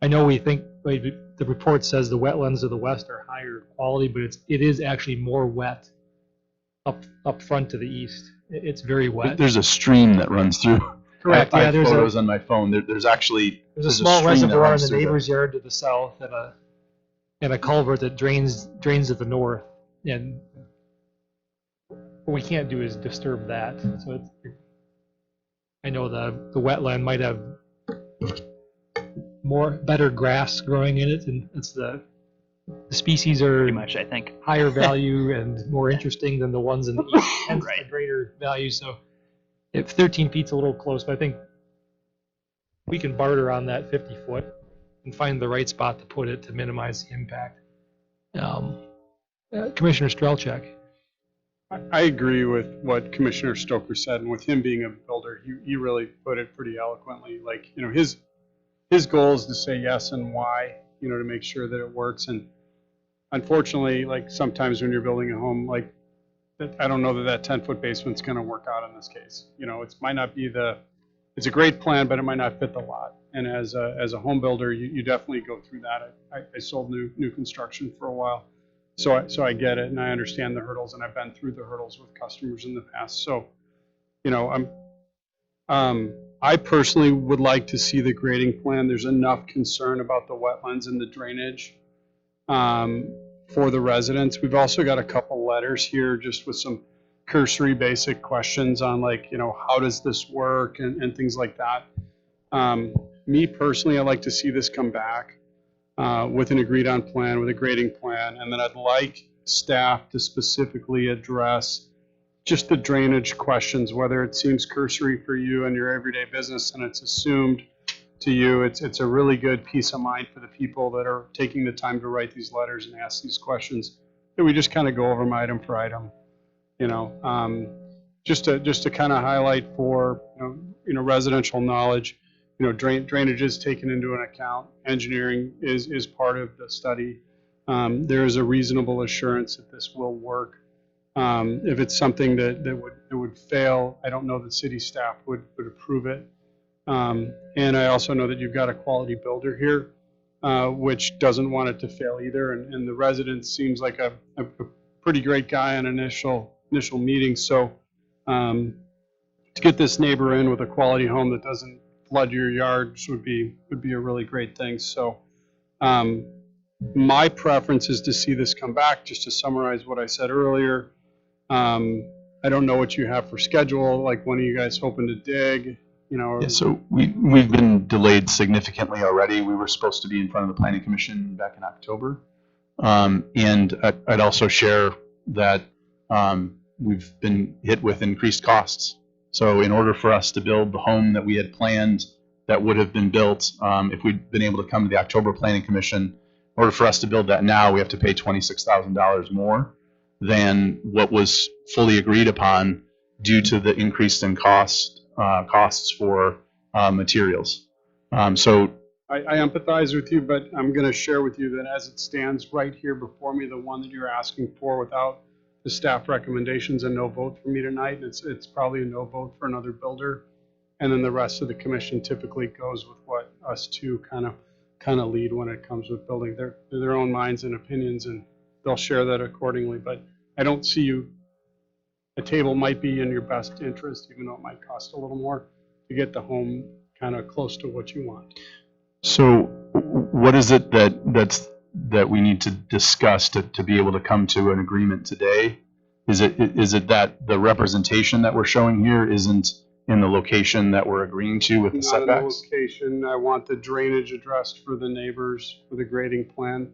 [SPEAKER 1] I know we think, like, the report says the wetlands of the west are higher quality, but it is actually more wet up front to the east. It's very wet.
[SPEAKER 11] There's a stream that runs through.
[SPEAKER 1] Correct,
[SPEAKER 11] I
[SPEAKER 1] yeah,
[SPEAKER 11] have
[SPEAKER 1] there's
[SPEAKER 11] photos on my phone. There's actually
[SPEAKER 1] a small
[SPEAKER 11] stream that
[SPEAKER 1] reservoir in
[SPEAKER 11] runs
[SPEAKER 1] the
[SPEAKER 11] through there.
[SPEAKER 1] neighbor's yard to the south and a culvert that drains at the north. And what we can't do is disturb that. So I know the wetland might have better grass growing in it, and it's the species are
[SPEAKER 6] Pretty much, I think.
[SPEAKER 1] higher value and more interesting than the ones in the east, hence
[SPEAKER 6] Right.
[SPEAKER 1] the greater value. So if 13 feet's a little close, but I think we can barter on that 50 foot and find the right spot to put it to minimize the impact. Commissioner Strelchak.
[SPEAKER 3] I agree with what Commissioner Stoker said, and with him being a builder, he really put it pretty eloquently. Like, his goal is to say yes and why, to make sure that it works. And unfortunately, like, sometimes when you're building a home, like, I don't know that 10-foot basement's going to work out in this case. It might not be it's a great plan, but it might not fit the lot. And as a home builder, you definitely go through that. I sold new construction for a while. So I get it, and I understand the hurdles, and I've been through the hurdles with customers in the past. So, I personally would like to see the grading plan. There's enough concern about the wetlands and the drainage for the residents. We've also got a couple letters here just with some cursory basic questions on, like, how does this work and things like that. Me personally, I'd like to see this come back with an agreed on plan, with a grading plan, and then I'd like staff to specifically address just the drainage questions, whether it seems cursory for you and your everyday business and it's assumed to you. It's a really good peace of mind for the people that are taking the time to write these letters and ask these questions, that we just kind of go over them item for item, just to kind of highlight for residential knowledge. drainage is taken into an account. Engineering is part of the study. There is a reasonable assurance that this will work. If it's something that would fail, I don't know that city staff would approve it. And I also know that you've got a quality builder here, which doesn't want it to fail either. And the resident seems like a pretty great guy on initial meeting. So to get this neighbor in with a quality home that doesn't flood your yards would be a really great thing. So my preference is to see this come back. Just to summarize what I said earlier, I don't know what you have for schedule. Like, when are you guys hoping to dig?
[SPEAKER 11] Yeah, so we've been delayed significantly already. We were supposed to be in front of the Planning Commission back in October. And I'd also share that we've been hit with increased costs. So in order for us to build the home that we had planned that would have been built, if we'd been able to come to the October Planning Commission, in order for us to build that now, we have to pay $26,000 more than what was fully agreed upon due to the increase in costs for materials. So
[SPEAKER 3] I empathize with you, but I'm going to share with you that as it stands right here before me, the one that you're asking for without the staff recommendations, a no vote for me tonight. It's probably a no vote for another builder. And then the rest of the commission typically goes with what us two kind of lead when it comes with building their own minds and opinions, and they'll share that accordingly. But I don't see you. A table might be in your best interest, even though it might cost a little more to get the home kind of close to what you want.
[SPEAKER 11] So what is it that we need to discuss to be able to come to an agreement today? Is it that the representation that we're showing here isn't in the location that we're agreeing to with the
[SPEAKER 3] Not in the
[SPEAKER 11] setbacks?
[SPEAKER 3] location. I want the drainage addressed for the neighbors for the grading plan,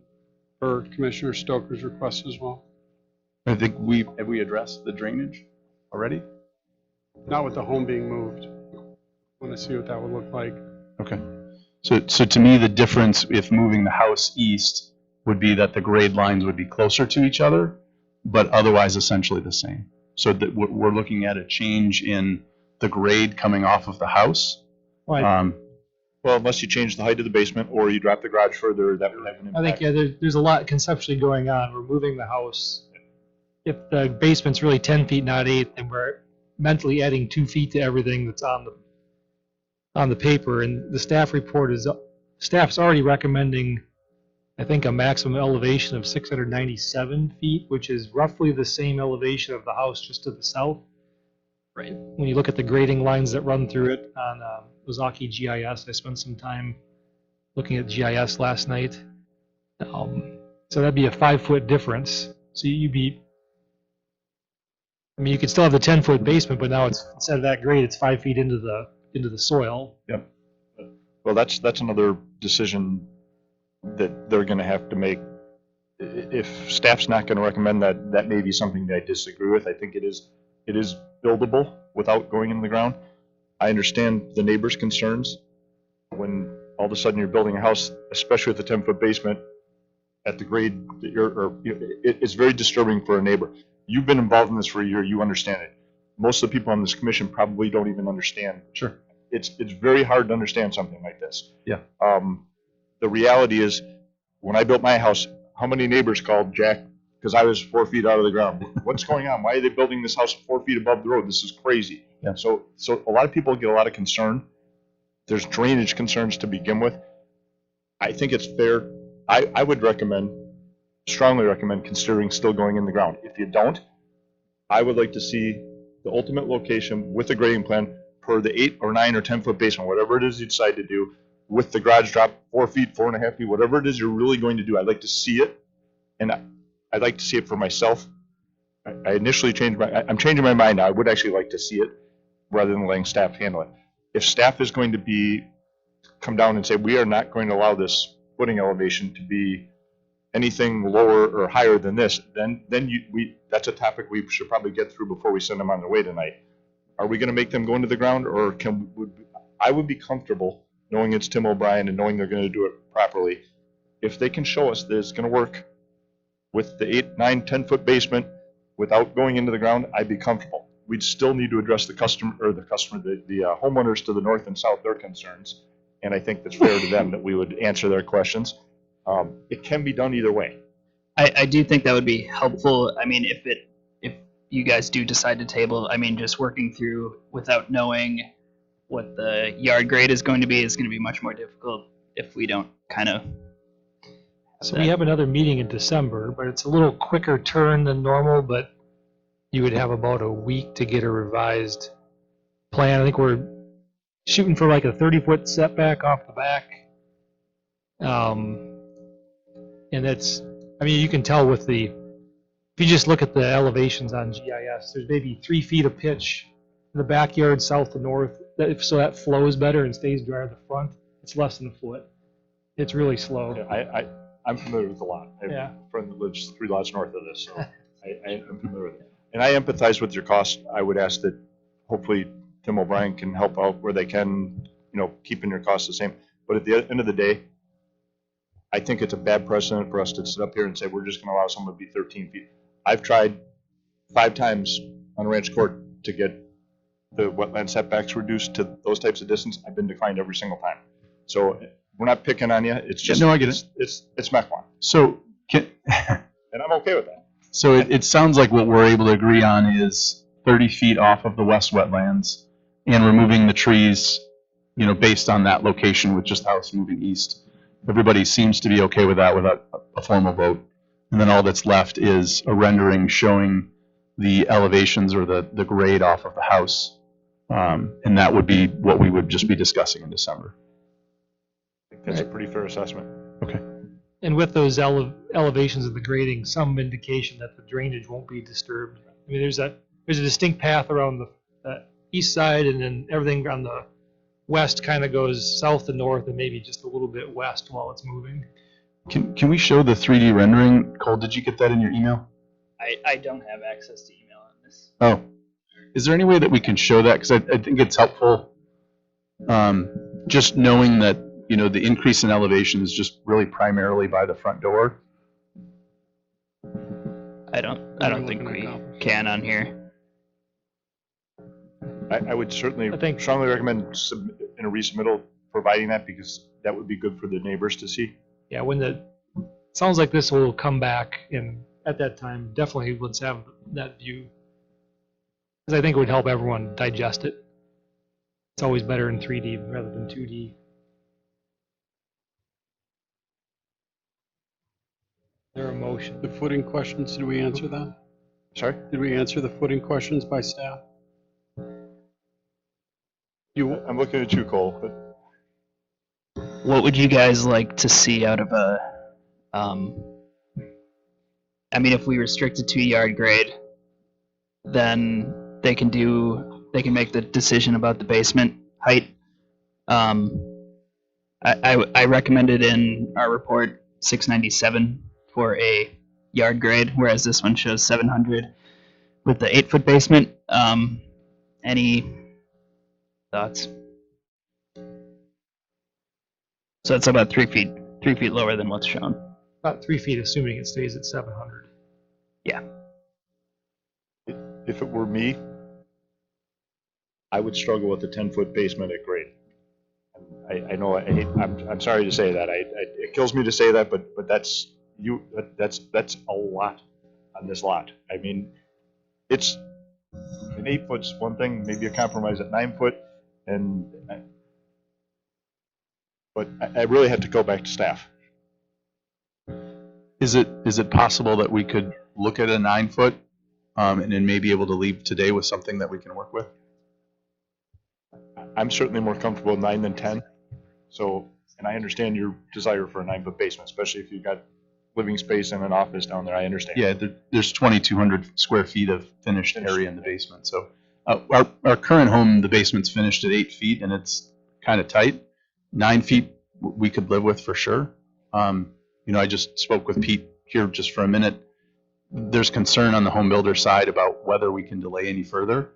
[SPEAKER 3] per Commissioner Stoker's request as well.
[SPEAKER 11] I think have we addressed the drainage already?
[SPEAKER 3] Not with the home being moved. I want to see what that would look like.
[SPEAKER 11] Okay. So to me, the difference if moving the house east would be that the grade lines would be closer to each other, but otherwise essentially the same. So that we're looking at a change in the grade coming off of the house.
[SPEAKER 1] Well,
[SPEAKER 8] Well, unless you change the height of the basement or you drop the garage further, that would have an
[SPEAKER 1] I
[SPEAKER 8] impact.
[SPEAKER 1] think, there's a lot conceptually going on. We're moving the house. If the basement's really 10 feet, not 8, then we're mentally adding 2 feet to everything that's on the paper. And the staff report staff's already recommending, I think, a maximum elevation of 697 feet, which is roughly the same elevation of the house just to the south. Right. When you look at the grading lines that run through it on Ozaki GIS, I spent some time looking at GIS last night. So that'd be a 5-foot difference. So you could still have the 10-foot basement, but now it's, instead of that grade, it's 5 feet into the soil.
[SPEAKER 8] Yep. Well, that's another decision that they're going to have to make. If staff's not going to recommend that, that may be something that I disagree with. I think it is buildable without going in the ground. I understand the neighbors' concerns when all of a sudden you're building a house, especially with a 10-foot basement, at the grade that it's very disturbing for a neighbor. You've been involved in this for a year, you understand it. Most of the people on this commission probably don't even understand.
[SPEAKER 11] Sure.
[SPEAKER 8] It's very hard to understand something like this.
[SPEAKER 11] Yeah.
[SPEAKER 8] The reality is, when I built my house, how many neighbors called Jack because I was 4 feet out of the ground? What's going on? Why are they building this house 4 feet above the road? This is crazy.
[SPEAKER 11] Yeah.
[SPEAKER 8] So a lot of people get a lot of concern. There's drainage concerns to begin with. I think it's fair. I would strongly recommend considering still going in the ground. If you don't, I would like to see the ultimate location with a grading plan per the 8 or 9 or 10-foot basement, whatever it is you decide to do, with the garage drop 4 feet, 4.5 feet, whatever it is you're really going to do. I'd like to see it, and I'd like to see it for myself. I initially I'm changing my mind now. I would actually like to see it rather than letting staff handle it. If staff is going to come down and say, we are not going to allow this footing elevation to be anything lower or higher than this, then that's a topic we should probably get through before we send them on their way tonight. Are we going to make them go into the ground, or I would be comfortable knowing it's Tim O'Brien and knowing they're going to do it properly. If they can show us that it's going to work with the 8, 9, 10-foot basement without going into the ground, I'd be comfortable. We'd still need to address the homeowners to the north and south, their concerns, and I think that's fair to them that we would answer their questions. It can be done either way.
[SPEAKER 6] I do think that would be helpful. I mean, if you guys do decide to table, I mean, just working through without knowing what the yard grade is going to be much more difficult if we don't kind of.
[SPEAKER 1] So we have another meeting in December, but it's a little quicker turn than normal, but you would have about a week to get a revised plan. I think we're shooting for like a 30-foot setback off the back. And that's, I mean, you can tell with the, if you just look at the elevations on GIS, there's maybe 3 feet of pitch in the backyard, south to north. So that flows better and stays dry at the front. It's less than a foot. It's really slow.
[SPEAKER 8] Yeah, I'm familiar with the lot. I have
[SPEAKER 1] Yeah.
[SPEAKER 8] a friend that lives 3 lots north of this, so I'm familiar with it. And I empathize with your cost. I would ask that hopefully Tim O'Brien can help out where they can, keeping your costs the same. But at the end of the day, I think it's a bad precedent for us to sit up here and say, we're just gonna allow someone to be 13 feet. I've tried 5 times on Ranch Court to get the wetland setbacks reduced to those types of distance. I've been declined every single time. So we're not picking on you. It's just,
[SPEAKER 11] No, I get it.
[SPEAKER 8] It's Mequon.
[SPEAKER 11] So,
[SPEAKER 8] And I'm okay with that.
[SPEAKER 11] so it sounds like what we're able to agree on is 30 feet off of the west wetlands and removing the trees, based on that location with just the house moving east. Everybody seems to be okay with that without a formal vote. And then all that's left is a rendering showing the elevations or the grade off of the house. And that would be what we would just be discussing in December.
[SPEAKER 8] I think that's a pretty fair assessment.
[SPEAKER 11] Okay.
[SPEAKER 1] And with those elevations of the grading, some indication that the drainage won't be disturbed. I mean, there's a distinct path around the east side, and then everything on the west kind of goes south to north and maybe just a little bit west while it's moving.
[SPEAKER 11] Can we show the 3D rendering? Cole, did you get that in your email?
[SPEAKER 6] I don't have access to email on this.
[SPEAKER 11] Oh, is there any way that we can show that? Because I think it's helpful, just knowing that, the increase in elevation is just really primarily by the front door.
[SPEAKER 6] I don't think we can on here.
[SPEAKER 8] I would certainly
[SPEAKER 1] I think-
[SPEAKER 8] strongly recommend in a resubmittal providing that, because that would be good for the neighbors to see.
[SPEAKER 1] Yeah, sounds like this will come back, and at that time, definitely let's have that view. Because I think it would help everyone digest it. It's always better in 3D rather than 2D. There a motion?
[SPEAKER 3] The footing questions, did we answer that?
[SPEAKER 8] Sorry?
[SPEAKER 3] Did we answer the footing questions by staff?
[SPEAKER 8] I'm looking at you, Cole, but
[SPEAKER 6] What would you guys like to see out of a, I mean, if we restrict it to yard grade, then they can make the decision about the basement height. I recommended in our report 697 for a yard grade, whereas this one shows 700 with the 8-foot basement. Any thoughts? So it's about 3 feet lower than what's shown.
[SPEAKER 1] About 3 feet, assuming it stays at 700.
[SPEAKER 6] Yeah.
[SPEAKER 8] if it were me, I would struggle with a 10-foot basement at grade. I know, I'm sorry to say that. It kills me to say that, but that's a lot on this lot. I mean, it's an 8-foot's one thing, maybe a compromise at 9 foot, but I really have to go back to staff.
[SPEAKER 11] Is it possible that we could look at a 9-foot, and then maybe able to leave today with something that we can work with?
[SPEAKER 8] I'm certainly more comfortable with 9 than 10. So, and I understand your desire for a 9-foot basement, especially if you've got living space and an office down there. I understand.
[SPEAKER 11] Yeah, there's 2,200 square feet of finished area in the basement. So our current home, the basement's finished at 8 feet, and it's kind of tight. 9 feet we could live with for sure. I just spoke with Pete here just for a minute. There's concern on the home builder side about whether we can delay any further.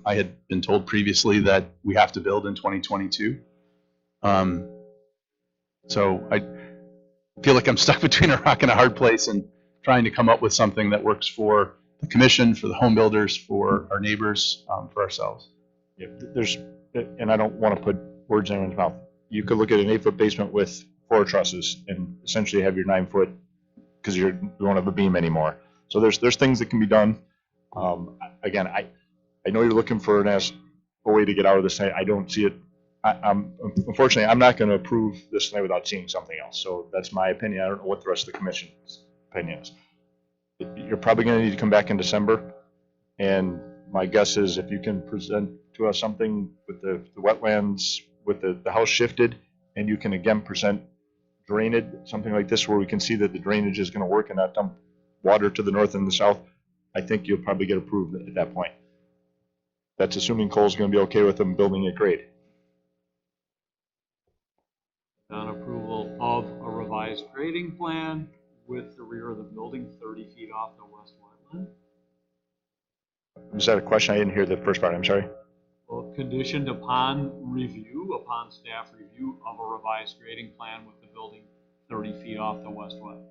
[SPEAKER 11] I had been told previously that we have to build in 2022. So I feel like I'm stuck between a rock and a hard place and trying to come up with something that works for the commission, for the home builders, for our neighbors, for ourselves.
[SPEAKER 8] Yeah, and I don't want to put words in anyone's mouth. you could look at an 8-foot basement with 4 trusses and essentially have your 9-foot, because you don't have a beam anymore. So there's things that can be done. Again, I know you're looking for a way to get out of this. I don't see it. Unfortunately, I'm not going to approve this tonight without seeing something else. So that's my opinion. I don't know what the rest of the commission's opinion is. You're probably going to need to come back in December. And my guess is if you can present to us something with the wetlands, with the house shifted, and you can again present drainage, something like this where we can see that the drainage is going to work and not dump water to the north and the south, I think you'll probably get approved at that point. That's assuming Cole's going to be okay with them building at grade.
[SPEAKER 12] On approval of a revised grading plan with the rear of the building 30 feet off the west wetland.
[SPEAKER 8] Was that a question? I didn't hear the first part. I'm sorry.
[SPEAKER 12] Well, conditioned upon staff review of a revised grading plan with the building 30 feet off the west wetland.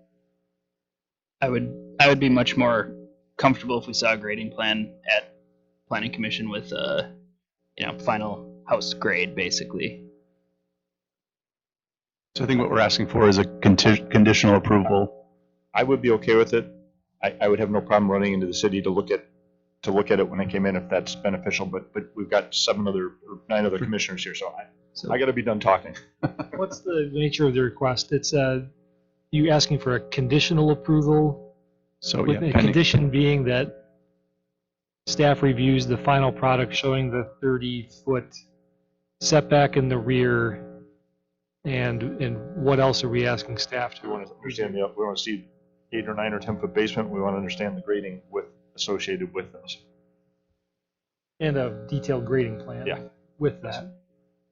[SPEAKER 6] I would be much more comfortable if we saw a grading plan at planning commission with final house grade, basically.
[SPEAKER 11] So I think what we're asking for is a conditional approval.
[SPEAKER 8] I would be okay with it. I would have no problem running into the city to look at it when I came in if that's beneficial. But we've got 9 other commissioners here, so I got to be done talking.
[SPEAKER 1] What's the nature of the request? It's you asking for a conditional approval,
[SPEAKER 11] So
[SPEAKER 1] with
[SPEAKER 11] yeah,
[SPEAKER 1] a condition being that staff reviews the final product showing the 30-foot setback in the rear, and what else are we asking staff to?
[SPEAKER 8] We want to understand we want to see 8 or 9 or 10-foot basement. We want to understand the grading associated with those.
[SPEAKER 1] And a detailed grading plan.
[SPEAKER 8] Yeah.
[SPEAKER 1] With that.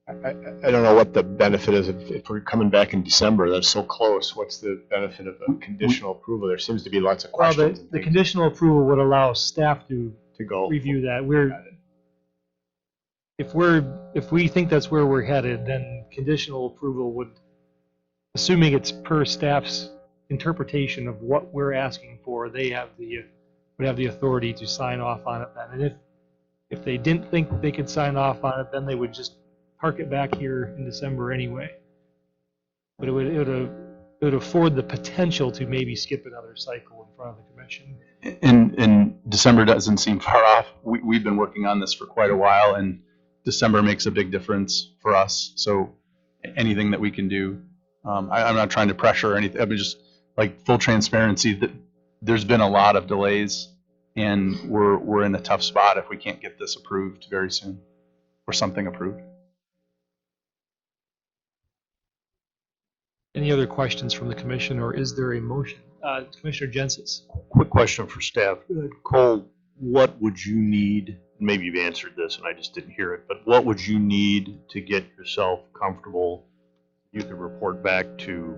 [SPEAKER 9] I don't know what the benefit is if we're coming back in December, that's so close. What's the benefit of a conditional approval? There seems to be lots of
[SPEAKER 1] Well,
[SPEAKER 9] questions.
[SPEAKER 1] the conditional approval would allow staff to
[SPEAKER 9] go
[SPEAKER 1] review that. If we think that's where we're headed, then conditional approval would, assuming it's per staff's interpretation of what we're asking for, they would have the authority to sign off on it then. And if they didn't think they could sign off on it, then they would just park it back here in December anyway. But it would afford the potential to maybe skip another cycle in front of the commission.
[SPEAKER 11] And December doesn't seem far off. We've been working on this for quite a while, and December makes a big difference for us. So anything that we can do, I'm not trying to pressure or anything. I mean, just like full transparency, that there's been a lot of delays, and we're in a tough spot if we can't get this approved very soon, or something approved.
[SPEAKER 1] Any other questions from the commission, or is there a motion? Commissioner Jensis.
[SPEAKER 10] Quick question for staff. Cole, what would you need, maybe you've answered this and I just didn't hear it, but what would you need to get yourself comfortable? You could report back to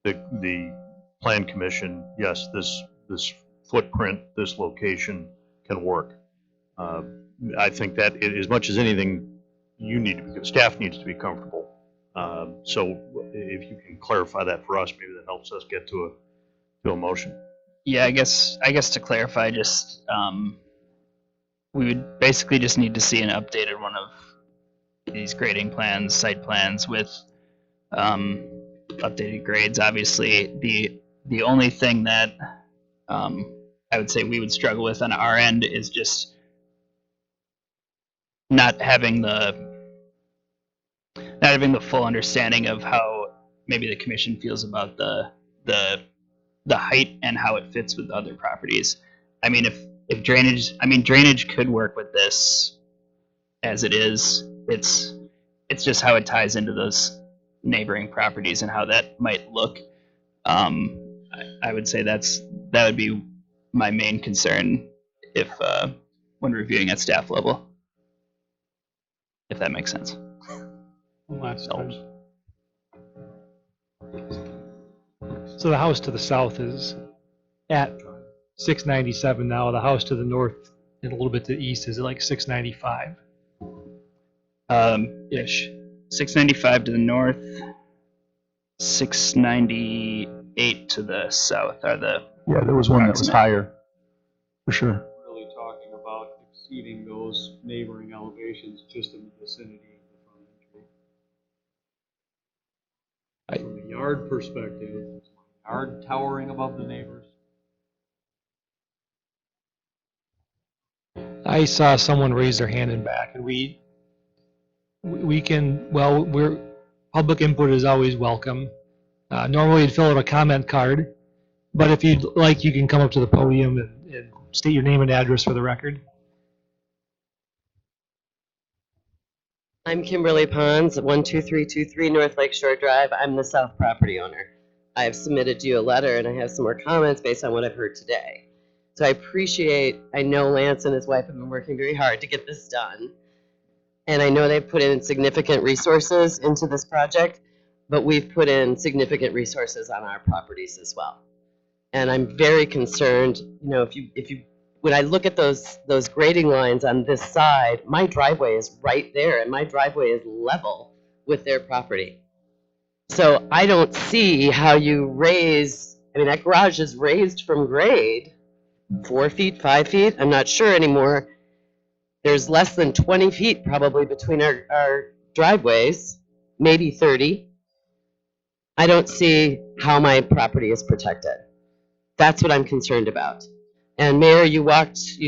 [SPEAKER 10] the plan commission, yes, this footprint, this location can work. I think that as much as anything, staff needs to be comfortable. So if you can clarify that for us, maybe that helps us get to a motion.
[SPEAKER 6] Yeah, I guess to clarify, just we would basically just need to see an updated one of these grading plans, site plans with updated grades. Obviously, the only thing that I would say we would struggle with on our end is just not having the full understanding of how maybe the commission feels about the height and how it fits with other properties. I mean, if drainage could work with this as it is. It's just how it ties into those neighboring properties and how that might look. I would say that would be my main concern if when reviewing at staff level, if that makes sense.
[SPEAKER 1] So the house to the south is at 697 now. The house to the north and a little bit to the east is like 695. Ish.
[SPEAKER 6] 695 to the north, 698 to the south are the.
[SPEAKER 11] Yeah, there was one that was higher, for sure.
[SPEAKER 12] Really talking about exceeding those neighboring elevations just in the vicinity of the front entry. From a yard perspective, is my yard towering above the neighbors?
[SPEAKER 1] I saw someone raise their hand in back, and we can, well, public input is always welcome. Normally you'd fill out a comment card, but if you'd like, you can come up to the podium and state your name and address for the record.
[SPEAKER 13] I'm Kimberly Pons, 12323 North Lake Shore Drive. I'm the south property owner. I have submitted you a letter and I have some more comments based on what I've heard today. So I know Lance and his wife have been working very hard to get this done. And I know they've put in significant resources into this project, but we've put in significant resources on our properties as well. And I'm very concerned, when I look at those grading lines on this side, my driveway is right there, and my driveway is level with their property. So I don't see how you raise, that garage is raised from grade 4 feet, 5 feet, I'm not sure anymore. There's less than 20 feet probably between our driveways, maybe 30. I don't see how my property is protected. That's what I'm concerned about. And Mayor, you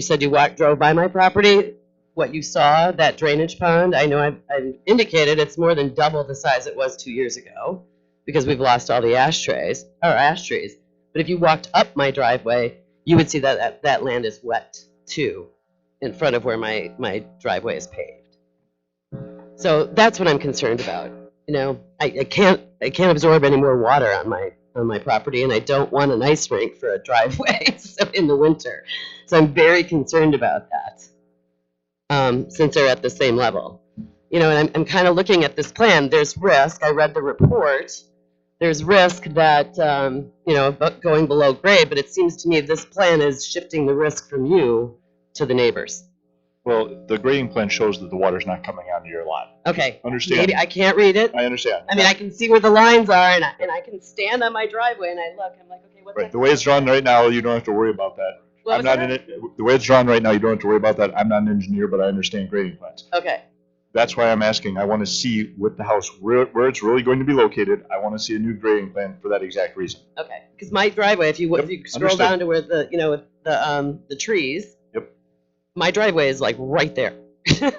[SPEAKER 13] said you drove by my property. What you saw, that drainage pond, I know I've indicated it's more than double the size it was 2 years ago because we've lost all the ash trees. But if you walked up my driveway, you would see that land is wet too, in front of where my driveway is paved. So that's what I'm concerned about. I can't absorb any more water on my property, and I don't want an ice rink for a driveway in the winter. So I'm very concerned about that, since they're at the same level. And I'm kind of looking at this plan. There's risk. I read the report. There's risk that, going below grade, but it seems to me this plan is shifting the risk from you to the neighbors.
[SPEAKER 8] Well, the grading plan shows that the water's not coming onto your lot.
[SPEAKER 13] Okay.
[SPEAKER 8] Understand?
[SPEAKER 13] Maybe I can't read it.
[SPEAKER 8] I understand.
[SPEAKER 13] I can see where the lines are, and I can stand on my driveway and I look. I'm like, okay, what's
[SPEAKER 8] Right, the way it's drawn right now, you don't have to worry about that.
[SPEAKER 13] What
[SPEAKER 8] I'm
[SPEAKER 13] was
[SPEAKER 8] not
[SPEAKER 13] that?
[SPEAKER 8] in it, the way it's drawn right now, you don't have to worry about that. I'm not an engineer, but I understand grading plans.
[SPEAKER 13] Okay.
[SPEAKER 8] That's why I'm asking. I want to see with the house where it's really going to be located. I want to see a new grading plan for that exact reason.
[SPEAKER 13] Okay. Because my driveway, if you scroll
[SPEAKER 8] understood.
[SPEAKER 13] down to where the trees.
[SPEAKER 8] Yep.
[SPEAKER 13] My driveway is like right there. So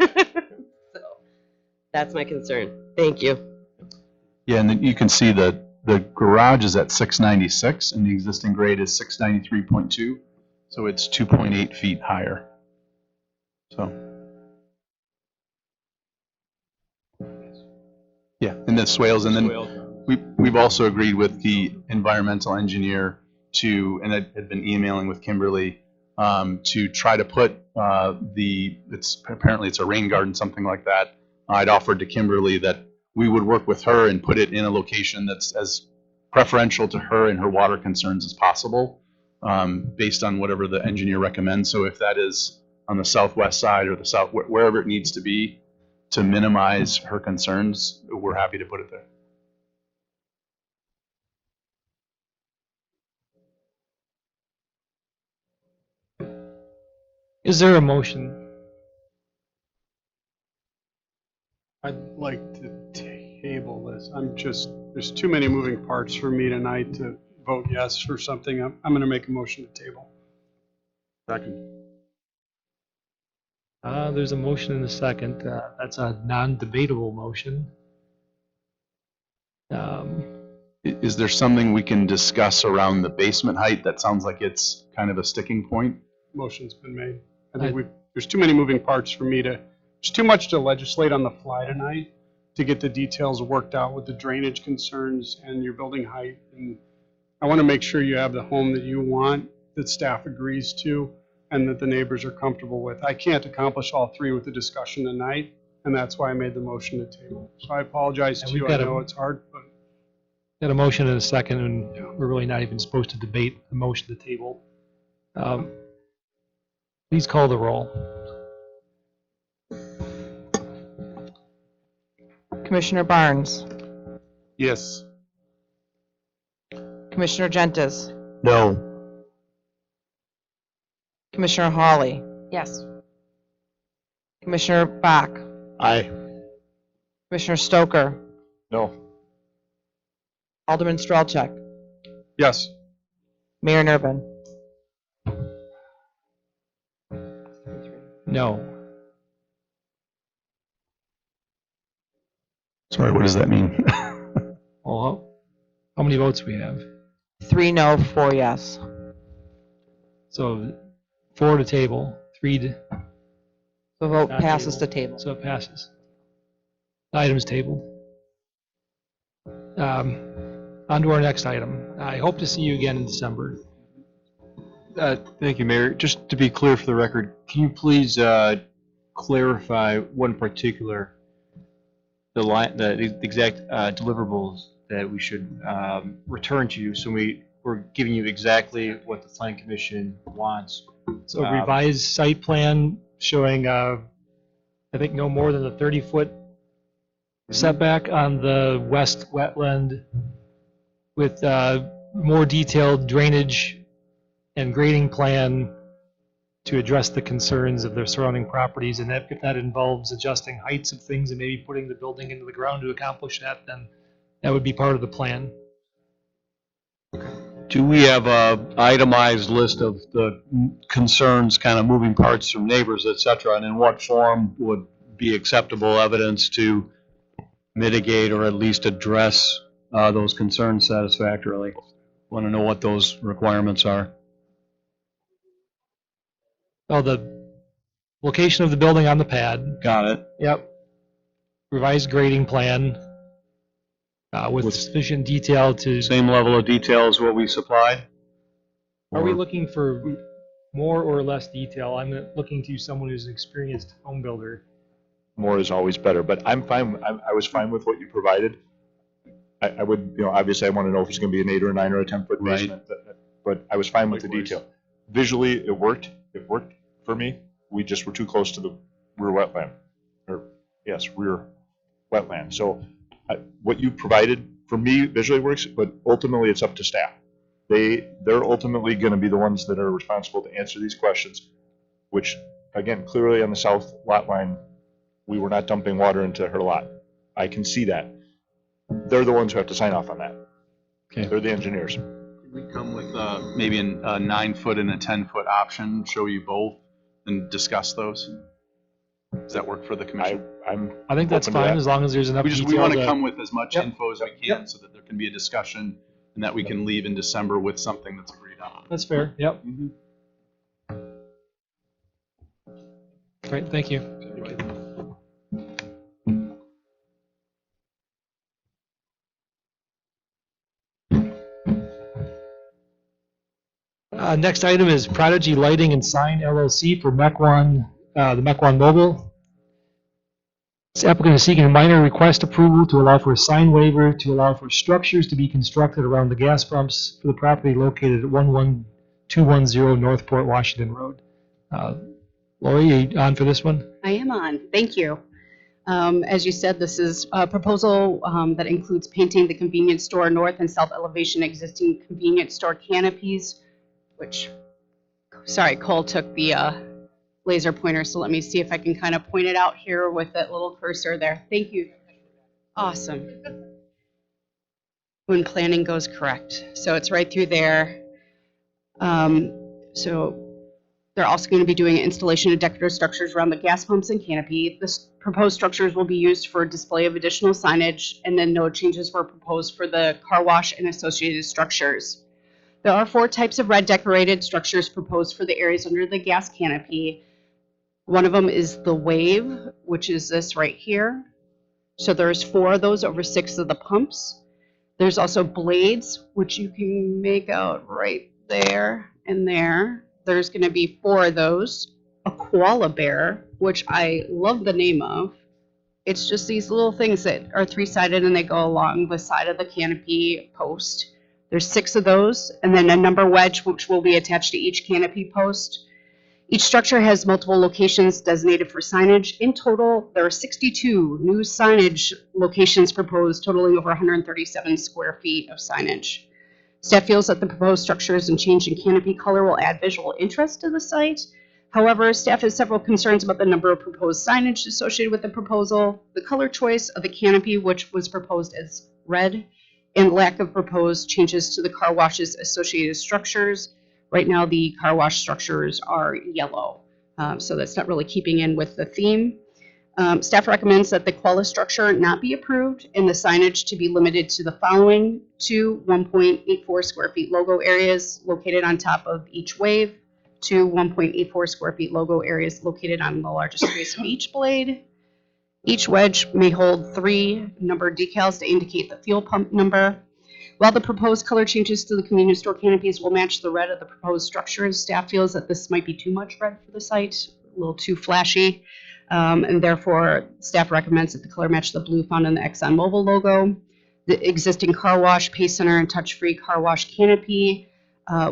[SPEAKER 13] that's my concern. Thank you.
[SPEAKER 11] Yeah, and then you can see that the garage is at 696 and the existing grade is 693.2. So it's 2.8 feet higher. So. Yeah, and the swales, and then we've also agreed with the environmental engineer and I had been emailing with Kimberly to try to put apparently it's a rain garden, something like that. I'd offered to Kimberly that we would work with her and put it in a location that's as preferential to her and her water concerns as possible, based on whatever the engineer recommends. So if that is on the southwest side or the south, wherever it needs to be to minimize her concerns, we're happy to put it there.
[SPEAKER 1] Is there a motion?
[SPEAKER 3] I'd like to table this. There's too many moving parts for me tonight to vote yes for something. I'm going to make a motion to table.
[SPEAKER 11] Second.
[SPEAKER 1] There's a motion and a second. That's a non-debatable motion.
[SPEAKER 11] Is there something we can discuss around the basement height? That sounds like it's kind of a sticking point.
[SPEAKER 3] Motion's been made. I think there's too many moving parts for me there's too much to legislate on the fly tonight to get the details worked out with the drainage concerns and your building height. And I want to make sure you have the home that you want, that staff agrees to, and that the neighbors are comfortable with. I can't accomplish all three with the discussion tonight, and that's why I made the motion to table. So I apologize to you. I know it's hard, but.
[SPEAKER 1] Got a motion and a second, and we're really not even supposed to debate the motion to table. Please call the roll.
[SPEAKER 2] Commissioner Barnes,
[SPEAKER 11] Yes.
[SPEAKER 2] Commissioner Gentis,
[SPEAKER 9] No.
[SPEAKER 2] Commissioner Hawley,
[SPEAKER 4] Yes.
[SPEAKER 2] Commissioner Bach,
[SPEAKER 9] Aye.
[SPEAKER 2] Commissioner Stoker,
[SPEAKER 8] No.
[SPEAKER 2] Alderman Strelchuk,
[SPEAKER 11] Yes.
[SPEAKER 2] Mayor Nervin.
[SPEAKER 1] No.
[SPEAKER 11] Sorry, what does that mean?
[SPEAKER 1] Well, how many votes we have?
[SPEAKER 2] 3 no, 4 yes.
[SPEAKER 1] So 4 to table, 3 to,
[SPEAKER 2] The vote
[SPEAKER 1] Not
[SPEAKER 2] passes to
[SPEAKER 1] table.
[SPEAKER 2] table.
[SPEAKER 1] so it passes. Item's tabled. On to our next item. I hope to see you again in December.
[SPEAKER 9] Thank you, Mayor. Just to be clear for the record, can you please clarify what in particular the exact deliverables that we should return to you, so we're giving you exactly what the Plan Commission wants?
[SPEAKER 1] So a revised site plan showing, I think, no more than a 30-foot setback on the west wetland with more detailed drainage and grading plan to address the concerns of their surrounding properties. And if that involves adjusting heights of things and maybe putting the building into the ground to accomplish that, then that would be part of the plan.
[SPEAKER 10] Do we have a itemized list of the concerns, kind of moving parts from neighbors, et cetera, and in what form would be acceptable evidence to mitigate or at least address those concerns satisfactorily? Want to know what those requirements are.
[SPEAKER 1] Oh, the location of the building on the pad.
[SPEAKER 10] Got it.
[SPEAKER 1] Yep. Revised grading plan with sufficient detail to.
[SPEAKER 10] Same level of detail as what we supplied?
[SPEAKER 1] Are we looking for more or less detail? I'm looking to someone who's an experienced home builder.
[SPEAKER 8] More is always better, but I'm fine, I was fine with what you provided. I would, obviously I want to know if it's going to be an 8 or a 9 or a 10-foot
[SPEAKER 10] Right.
[SPEAKER 8] basement, but I was fine with the
[SPEAKER 11] Likewise.
[SPEAKER 8] detail. Visually, it worked for me. We just were too close to the rear wetland, rear wetland. So what you provided, for me, visually works, but ultimately it's up to staff. They're ultimately going to be the ones that are responsible to answer these questions, which, again, clearly on the south lot line, we were not dumping water into her lot. I can see that. They're the ones who have to sign off on that.
[SPEAKER 1] Okay.
[SPEAKER 8] They're the engineers.
[SPEAKER 11] Could we come with maybe a 9-foot and a 10-foot option, show you both, and discuss those? Does that work for the commission?
[SPEAKER 1] I think that's
[SPEAKER 8] open to
[SPEAKER 1] fine
[SPEAKER 8] that.
[SPEAKER 1] as long as there's enough detail.
[SPEAKER 11] We want to
[SPEAKER 1] to-
[SPEAKER 11] come with as much
[SPEAKER 1] Yep.
[SPEAKER 11] info as we can so that there can be a discussion and that we can leave in December with something that's agreed on.
[SPEAKER 1] That's fair. Yep. Great. Thank you. Next item is Prodigy Lighting and Sign LLC for Mequon, the Mequon Mobile. This applicant is seeking a minor request approval to allow for a sign waiver to allow for structures to be constructed around the gas pumps for the property located at 11210 Northport Washington Road. Lori, are you on for this one?
[SPEAKER 5] I am on. Thank you. As you said, this is a proposal that includes painting the convenience store north and south elevation existing convenience store canopies, which, sorry, Cole took the laser pointer, so let me see if I can kind of point it out here with that little cursor there. Thank you. Awesome. When planning goes correct. So it's right through there. So they're also going to be doing installation of decorative structures around the gas pumps and canopy. The proposed structures will be used for display of additional signage, and then no changes were proposed for the car wash and associated structures. There are 4 types of red decorated structures proposed for the areas under the gas canopy. One of them is the wave, which is this right here. So there's 4 of those over 6 of the pumps. There's also blades, which you can make out right there and there. There's going to be 4 of those. A koala bear, which I love the name of. It's just these little things that are 3-sided and they go along the side of the canopy post. There's 6 of those, and then a number wedge, which will be attached to each canopy post. Each structure has multiple locations designated for signage. In total, there are 62 new signage locations proposed, totaling over 137 square feet of signage. Staff feels that the proposed structures and change in canopy color will add visual interest to the site. However, staff has several concerns about the number of proposed signage associated with the proposal, the color choice of the canopy, which was proposed as red, and lack of proposed changes to the car wash's associated structures. Right now, the car wash structures are yellow, so that's not really keeping in with the theme. Staff recommends that the Qualis structure not be approved and the signage to be limited to the following: 2 1.84 square feet logo areas located on top of each wave, 2 1.84 square feet logo areas located on the largest space of each blade. Each wedge may hold 3 numbered decals to indicate the fuel pump number. While the proposed color changes to the convenience store canopies will match the red of the proposed structures, staff feels that this might be too much red for the site, a little too flashy. And therefore, staff recommends that the color match the blue found in the ExxonMobil logo. The existing car wash, Pace Center, and touch-free car wash canopy,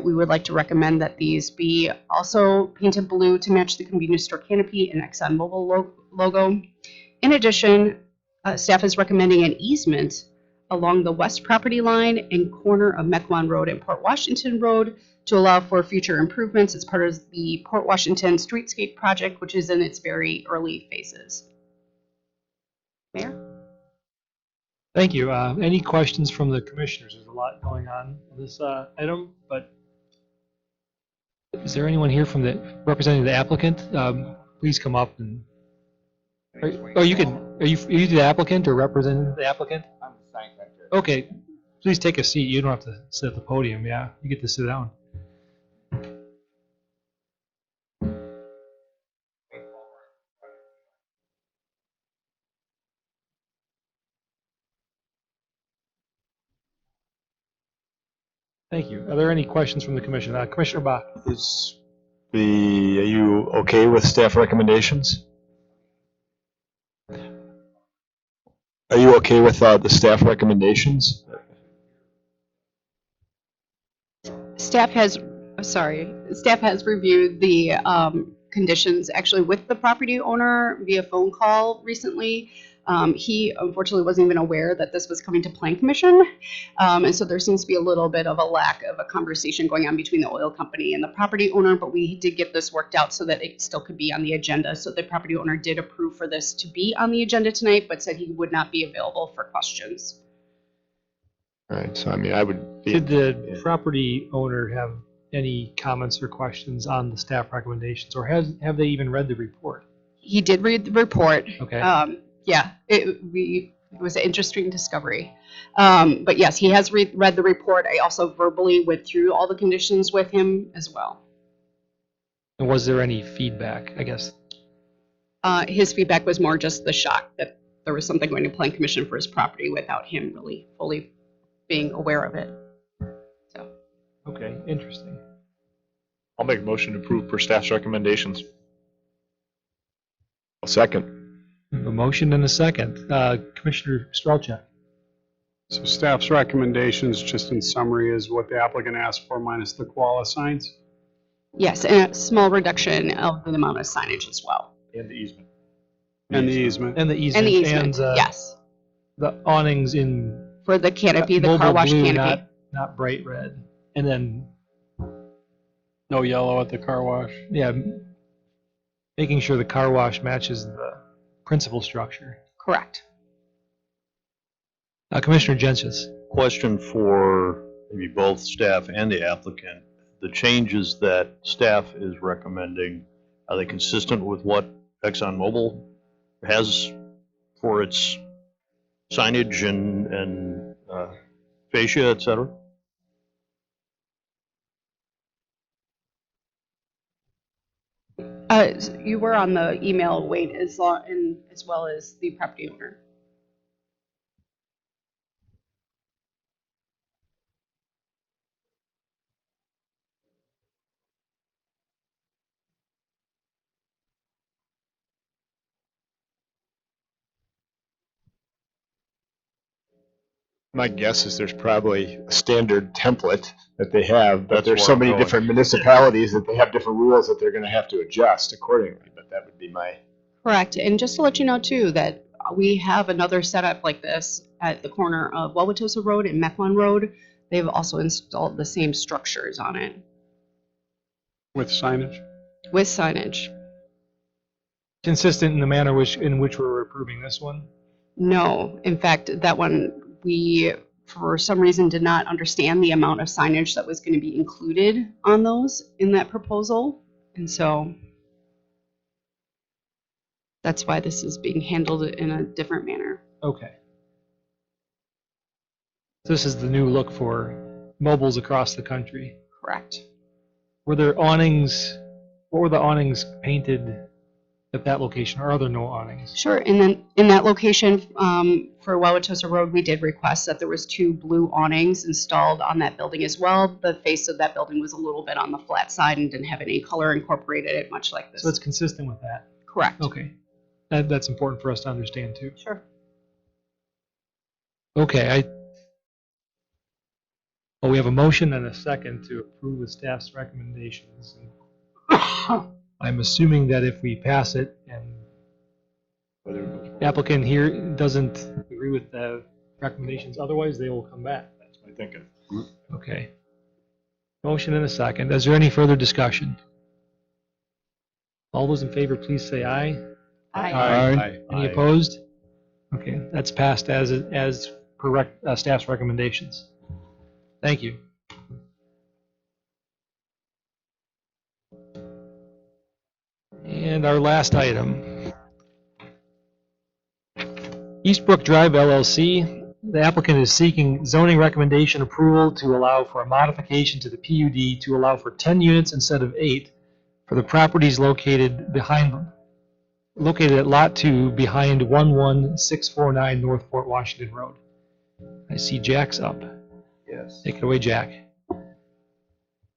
[SPEAKER 5] we would like to recommend that these be also painted blue to match the convenience store canopy and ExxonMobil logo. In addition, staff is recommending an easement along the west property line and corner of Mequon Road and Port Washington Road to allow for future improvements as part of the Port Washington Streetscape project, which is in its very early phases. Mayor?
[SPEAKER 1] Thank you. Any questions from the commissioners? There's a lot going on this item, but is there anyone here from representing the applicant? Please come up and. Are you the applicant or representing the applicant?
[SPEAKER 14] I'm the sign contractor.
[SPEAKER 1] Okay, please take a seat. You don't have to sit at the podium. Yeah, you get to sit down. Thank you. Are there any questions from the commission? Commissioner Bach.
[SPEAKER 8] Are you okay with staff recommendations? Are you okay with the staff recommendations?
[SPEAKER 5] Staff has reviewed the conditions actually with the property owner via phone call recently. He unfortunately wasn't even aware that this was coming to Plan Commission. And so there seems to be a little bit of a lack of a conversation going on between the oil company and the property owner, but we did get this worked out so that it still could be on the agenda. So the property owner did approve for this to be on the agenda tonight, but said he would not be available for questions.
[SPEAKER 8] All right, so I mean, I would.
[SPEAKER 1] Did the property owner have any comments or questions on the staff recommendations, or have they even read the report?
[SPEAKER 5] He did read the report.
[SPEAKER 1] Okay.
[SPEAKER 5] Yeah, it was an interesting discovery. But yes, he has read the report. I also verbally went through all the conditions with him as well.
[SPEAKER 1] And was there any feedback, I guess?
[SPEAKER 5] His feedback was more just the shock that there was something going to Plan Commission for his property without him really fully being aware of it. So.
[SPEAKER 1] Okay, interesting.
[SPEAKER 8] I'll make a motion to approve per staff's recommendations. A second.
[SPEAKER 1] A motion and a second. Commissioner Strelchak.
[SPEAKER 3] So staff's recommendations, just in summary, is what the applicant asked for minus the koala signs.
[SPEAKER 5] Yes, and a small reduction of the amount of signage as well.
[SPEAKER 8] And the easement.
[SPEAKER 3] And the easement.
[SPEAKER 1] And the easement.
[SPEAKER 5] And the easement, yes.
[SPEAKER 1] The awnings in.
[SPEAKER 5] For the canopy, the car
[SPEAKER 1] Mobile
[SPEAKER 5] wash
[SPEAKER 1] blue,
[SPEAKER 5] canopy.
[SPEAKER 1] Not bright red. And then,
[SPEAKER 3] No yellow at the car wash.
[SPEAKER 1] yeah, making sure the car wash matches the principal structure.
[SPEAKER 5] Correct.
[SPEAKER 1] Commissioner Jensis.
[SPEAKER 12] Question for maybe both staff and the applicant. The changes that staff is recommending, are they consistent with what ExxonMobil has for its signage and fascia, et cetera?
[SPEAKER 5] You were on the email, Wade, as well as the property owner.
[SPEAKER 8] My guess is there's probably a standard template that they have, but
[SPEAKER 12] That's
[SPEAKER 8] there's
[SPEAKER 12] where
[SPEAKER 8] so
[SPEAKER 12] I'm
[SPEAKER 8] many
[SPEAKER 12] going.
[SPEAKER 8] different municipalities that they have different rules that they're gonna have to adjust accordingly, but that would be my.
[SPEAKER 5] Correct. And just to let you know, too, that we have another setup like this at the corner of Wauwatosa Road and Mequon Road. They've also installed the same structures on it
[SPEAKER 3] With signage.
[SPEAKER 5] with signage.
[SPEAKER 1] Consistent in the manner in which we're approving this one.
[SPEAKER 5] No, in fact, that one, we for some reason, did not understand the amount of signage that was going to be included on those in that proposal. And so that's why this is being handled in a different manner.
[SPEAKER 1] Okay. This is the new look for mobiles across the country.
[SPEAKER 5] Correct.
[SPEAKER 1] Were there awnings, what were the awnings painted at that location, or are there no awnings?
[SPEAKER 5] Sure. And then in that location, for Wauwatosa Road, we did request that there was 2 blue awnings installed on that building as well. The face of that building was a little bit on the flat side and didn't have any color incorporated it, much like this.
[SPEAKER 1] So it's consistent with that?
[SPEAKER 5] Correct.
[SPEAKER 1] Okay. That's important for us to understand too.
[SPEAKER 5] Sure.
[SPEAKER 1] Okay, well, we have a motion and a second to approve the staff's recommendations. I'm assuming that if we pass it and applicant here doesn't agree with the recommendations, otherwise they will come back.
[SPEAKER 8] That's my thinking.
[SPEAKER 1] Okay. Motion and a second. Is there any further discussion? All those in favor, please say aye.
[SPEAKER 5] Aye.
[SPEAKER 1] Any opposed? Okay, that's passed as per staff's recommendations. Thank you. And our last item. Eastbrook Drive LLC. The applicant is seeking zoning recommendation approval to allow for a modification to the PUD to allow for 10 units instead of 8 for the properties located at Lot 2 behind 11649 North Fort Washington Road. I see Jack's up.
[SPEAKER 14] Yes.
[SPEAKER 1] Take it away, Jack.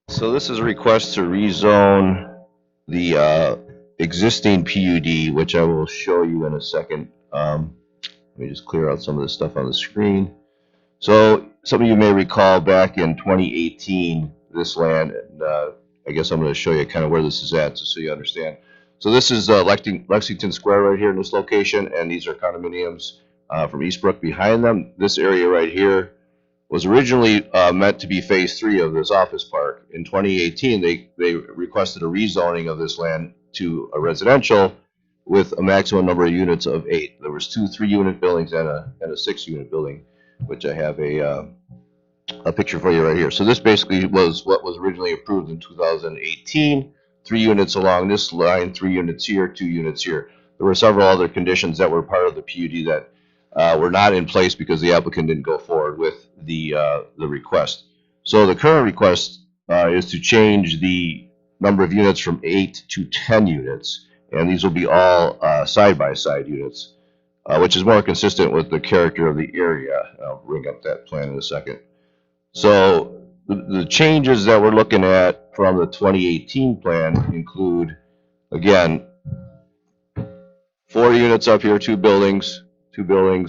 [SPEAKER 14] So this is a request to rezone the existing PUD, which I will show you in a second. Let me just clear out some of the stuff on the screen. So some of you may recall back in 2018, this land, and I guess I'm going to show you kind of where this is at, just so you understand. So this is Lexington Square right here in this location, and these are condominiums from Eastbrook behind them. This area right here was originally meant to be phase 3 of this office park. In 2018, they requested a rezoning of this land to a residential with a maximum number of units of 8. There was 2 3-unit buildings and a 6-unit building, which I have a picture for you right here. So this basically was what was originally approved in 2018. 3 units along this line, 3 units here, 2 units here. There were several other conditions that were part of the PUD that were not in place because the applicant didn't go forward with the request. So the current request is to change the number of units from 8 to 10 units, and these will be all side-by-side units, which is more consistent with the character of the area. I'll bring up that plan in a second. So the changes that we're looking at from the 2018 plan include, again, 4 units up here, 2 buildings, 2 building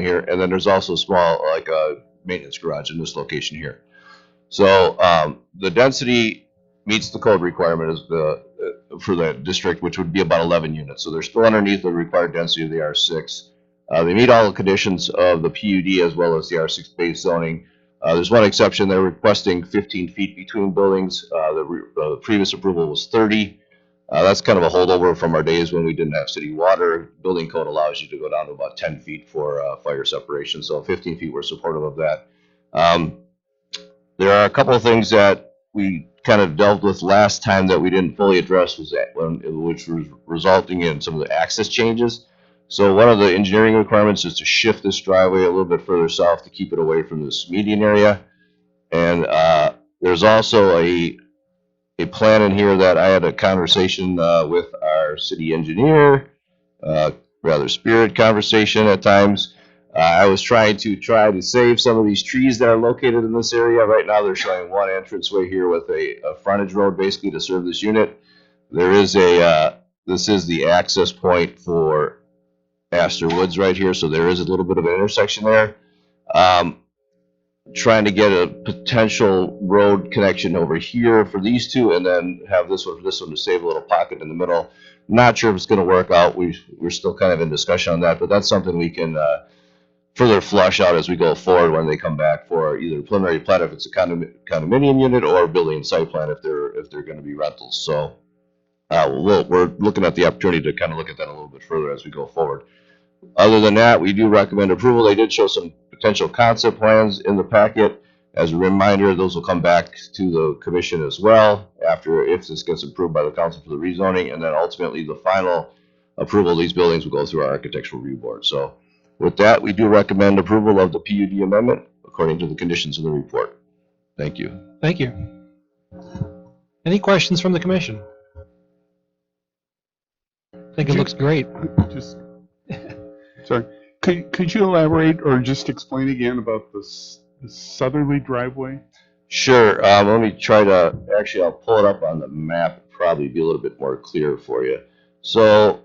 [SPEAKER 14] here, and then there's also small, like a maintenance garage in this location here. So the density meets the code requirement for the district, which would be about 11 units. So they're still underneath the required density of the R6. They meet all the conditions of the PUD as well as the R6 base zoning. There's one exception. They're requesting 15 feet between buildings. The previous approval was 30. That's kind of a holdover from our days when we didn't have city water. Building code allows you to go down to about 10 feet for fire separation. So 15 feet, we're supportive of that. There are a couple of things that we kind of dealt with last time that we didn't fully address, which was resulting in some of the access changes. So one of the engineering requirements is to shift this driveway a little bit further south to keep it away from this median area. And there's also a plan in here that I had a conversation with our city engineer, rather spirited conversation at times. I was trying to save some of these trees that are located in this area. Right now, they're showing one entranceway here with a frontage road basically to serve this unit. There is this is the access point for Astor Woods right here, so there is a little bit of an intersection there. Trying to get a potential road connection over here for these two, and then have this one to save a little pocket in the middle. Not sure if it's going to work out. We're still kind of in discussion on that, but that's something we can further flush out as we go forward when they come back for either preliminary plat if it's a condominium unit, or building site plan if they're going to be rentals. So we're looking at the opportunity to kind of look at that a little bit further as we go forward. Other than that, we do recommend approval. They did show some potential concept plans in the packet. As a reminder, those will come back to the commission as well after, if this gets approved by the council for the rezoning, and then ultimately the final approval of these buildings will go through our architectural review board. So with that, we do recommend approval of the PUD amendment according to the conditions of the report. Thank you.
[SPEAKER 1] Thank you. Any questions from the commission? I think it looks great.
[SPEAKER 15] Just, sorry, could you elaborate or just explain again about this southerly driveway?
[SPEAKER 14] Sure. Let me try to, actually, I'll pull it up on the map, probably be a little bit more clear for you. So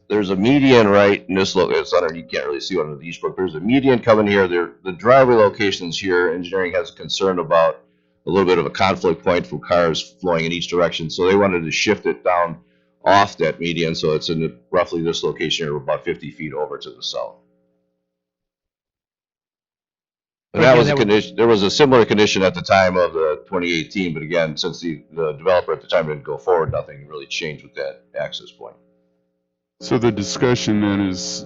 [SPEAKER 14] there's a median right in this look. It's under, you can't really see one of these, but there's a median coming here. The driveway locations here, engineering has a concern about a little bit of a conflict point for cars flowing in each direction. So they wanted to shift it down off that median. So it's in roughly this location here, about 50 feet over to the south. And that was a condition. There was a similar condition at the time of the 2018, but again, since the developer at the time didn't go forward, nothing really changed with that access point.
[SPEAKER 15] So the discussion then is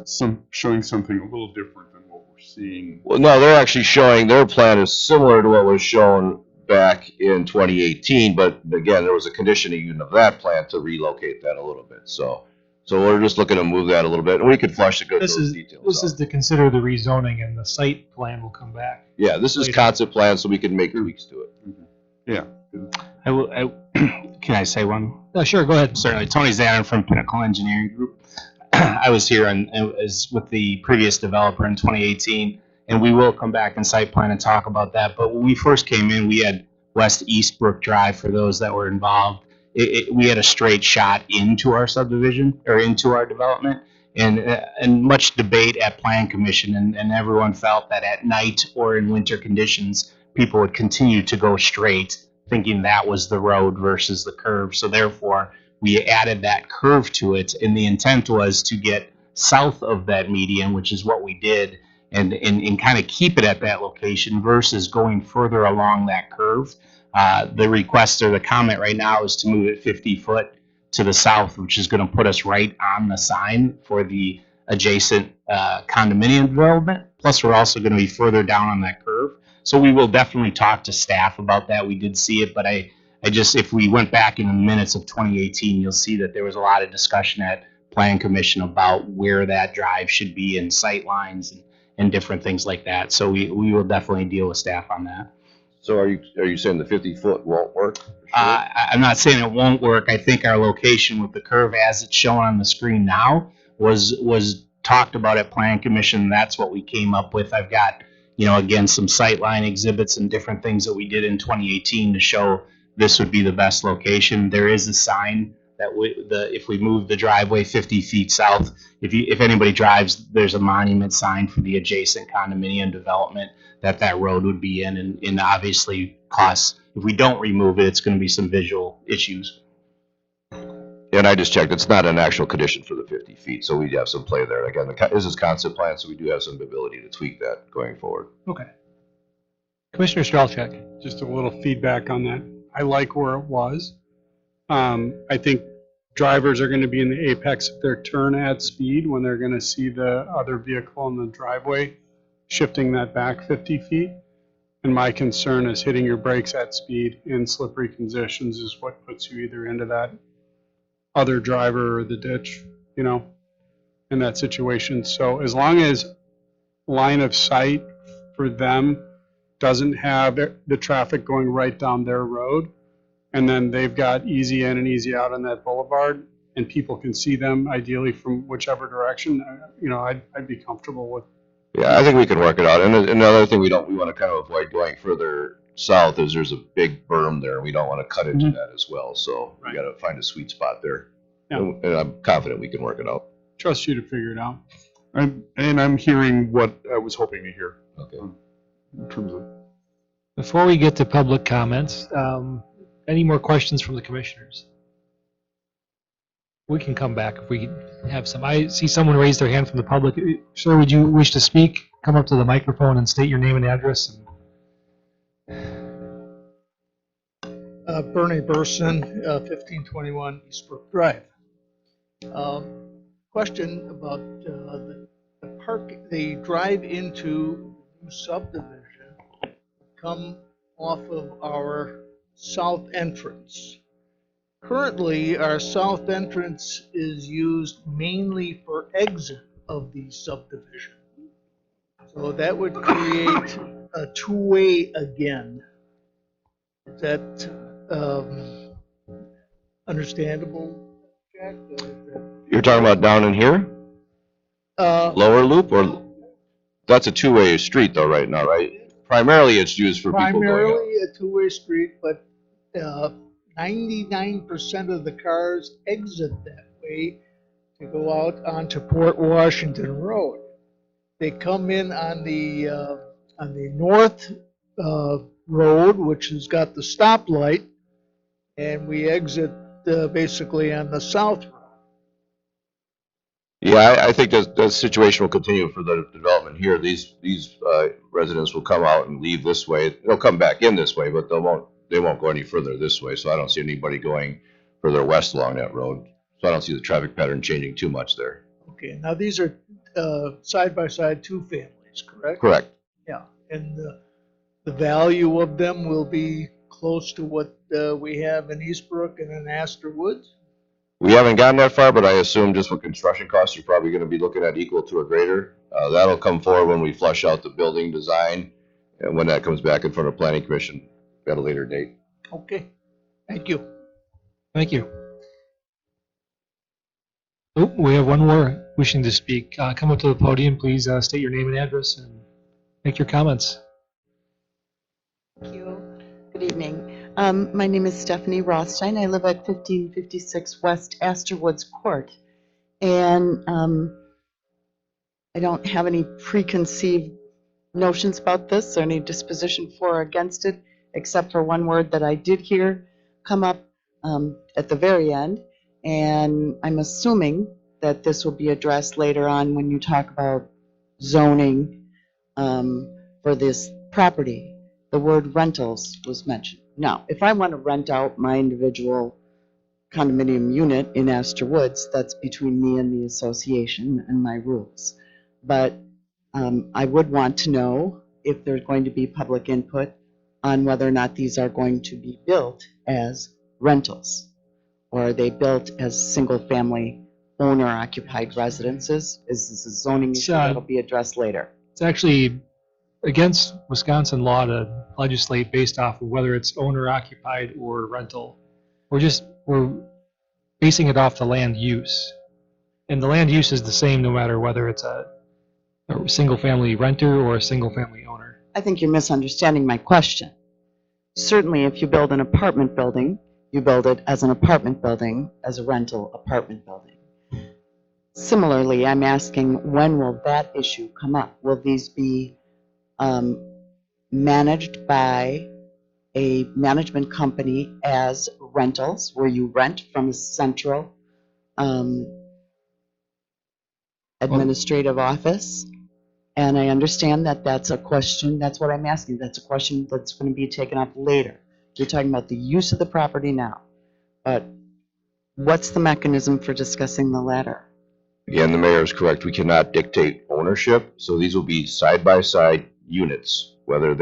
[SPEAKER 15] showing something a little different than what we're seeing.
[SPEAKER 14] Well, no, they're actually showing their plan is similar to what was shown back in 2018, but again, there was a conditioning even of that plan to relocate that a little bit. So we're just looking to move that a little bit, and we could flush to go through those details.
[SPEAKER 1] This is to consider the rezoning, and the site plan will come back.
[SPEAKER 14] Yeah, this is
[SPEAKER 1] later.
[SPEAKER 14] concept plan, so we can make tweaks to it.
[SPEAKER 15] Yeah.
[SPEAKER 6] Can I say one?
[SPEAKER 1] Sure, go ahead.
[SPEAKER 6] Certainly. Tony Zanon from Pinnacle Engineering Group. I was here as with the previous developer in 2018, and we will come back and site plan and talk about that. But when we first came in, we had West Eastbrook Drive for those that were involved. We had a straight shot into our subdivision or into our development, and much debate at Plan Commission, and everyone felt that at night or in winter conditions, people would continue to go straight, thinking that was the road versus the curve. So therefore, we added that curve to it, and the intent was to get south of that median, which is what we did, and kind of keep it at that location versus going further along that curve. The request or the comment right now is to move it 50 foot to the south, which is going to put us right on the sign for the adjacent condominium development. Plus, we're also going to be further down on that curve. So we will definitely talk to staff about that. We did see it, but I just, if we went back in the minutes of 2018, you'll see that there was a lot of discussion at Plan Commission about where that drive should be and sight lines and different things like that. So we will definitely deal with staff on that.
[SPEAKER 14] So are you saying the 50 foot won't work? Sure?
[SPEAKER 6] I'm not saying it won't work. I think our location with the curve as it's shown on the screen now was talked about at Plan Commission. That's what we came up with. I've got, again, some sightline exhibits and different things that we did in 2018 to show this would be the best location. There is a sign that if we move the driveway 50 feet south, if anybody drives, there's a monument sign for the adjacent condominium development that road would be in, and obviously costs. If we don't remove it, it's going to be some visual issues.
[SPEAKER 14] And I just checked, it's not an actual condition for the 50 feet, so we have some play there. Again, this is concept plan, so we do have some ability to tweak that going forward.
[SPEAKER 1] Okay. Commissioner Strelchak.
[SPEAKER 3] Just a little feedback on that. I like where it was. I think drivers are going to be in the apex of their turn at speed when they're going to see the other vehicle in the driveway shifting that back 50 feet. And my concern is hitting your brakes at speed in slippery conditions is what puts you either into that other driver or the ditch, in that situation. So as long as line of sight for them doesn't have the traffic going right down their road, and then they've got easy in and easy out on that boulevard, and people can see them ideally from whichever direction, I'd be comfortable with.
[SPEAKER 14] Yeah, I think we can work it out. And another thing we want to kind of avoid going further south is there's a big berm there. We don't want to cut into that as well. So we got to find a sweet spot there.
[SPEAKER 3] Yeah.
[SPEAKER 14] And I'm confident we can work it out.
[SPEAKER 3] Trust you to figure it out.
[SPEAKER 15] I'm hearing what I was hoping to hear.
[SPEAKER 14] Okay.
[SPEAKER 15] In terms of.
[SPEAKER 1] Before we get to public comments, any more questions from the commissioners? We can come back if we have some. I see someone raise their hand from the public. Sir, would you wish to speak? Come up to the microphone and state your name and address.
[SPEAKER 16] Bernie Burson, 1521 Eastbrook Drive. Question about the they drive into the subdivision, come off of our south entrance. Currently, our south entrance is used mainly for exit of the subdivision. So that would create a two-way again. Is that understandable, Jack?
[SPEAKER 14] You're talking about down in here? Lower loop, or that's a two-way street though right now, right? Primarily it's used for people going up.
[SPEAKER 16] Primarily a two-way street, but 99% of the cars exit that way to go out onto Port Washington Road. They come in on the north road, which has got the stoplight, and we exit basically on the south road.
[SPEAKER 14] Yeah, I think that situation will continue for the development here. These residents will come out and leave this way. They'll come back in this way, but they won't go any further this way. So I don't see anybody going further west along that road. So I don't see the traffic pattern changing too much there.
[SPEAKER 16] Okay, now these are side-by-side two families, correct?
[SPEAKER 14] Correct.
[SPEAKER 16] Yeah, and the value of them will be close to what we have in Eastbrook and in Astor Woods?
[SPEAKER 14] We haven't gotten that far, but I assume just with construction costs, you're probably going to be looking at equal to or greater. That'll come forward when we flush out the building design and when that comes back in front of Planning Commission at a later date.
[SPEAKER 16] Okay, thank you.
[SPEAKER 1] Thank you. Oh, we have one more wishing to speak. Come up to the podium, please state your name and address and make your comments.
[SPEAKER 17] Thank you. Good evening. My name is Stephanie Rothstein. I live at 1556 West Astor Woods Court. And I don't have any preconceived notions about this or any disposition for or against it, except for one word that I did hear come up at the very end. And I'm assuming that this will be addressed later on when you talk about zoning for this property. The word rentals was mentioned. Now, if I want to rent out my individual condominium unit in Astor Woods, that's between me and the association and my rules. But I would want to know if there's going to be public input on whether or not these are going to be built as rentals. Or are they built as single-family owner-occupied residences? Is this a zoning issue that'll be addressed later?
[SPEAKER 1] It's actually against Wisconsin law to legislate based off of whether it's owner-occupied or rental. We're basing it off the land use. And the land use is the same no matter whether it's a single-family renter or a single-family owner.
[SPEAKER 17] I think you're misunderstanding my question. Certainly, if you build an apartment building, you build it as an apartment building, as a rental apartment building. Similarly, I'm asking, when will that issue come up? Will these be managed by a management company as rentals, where you rent from a central administrative office? And I understand that that's a question, that's what I'm asking, that's a question that's going to be taken up later. You're talking about the use of the property now, but what's the mechanism for discussing the latter?
[SPEAKER 14] Again, the mayor is correct. We cannot dictate ownership, so these will be side-by-side units, whether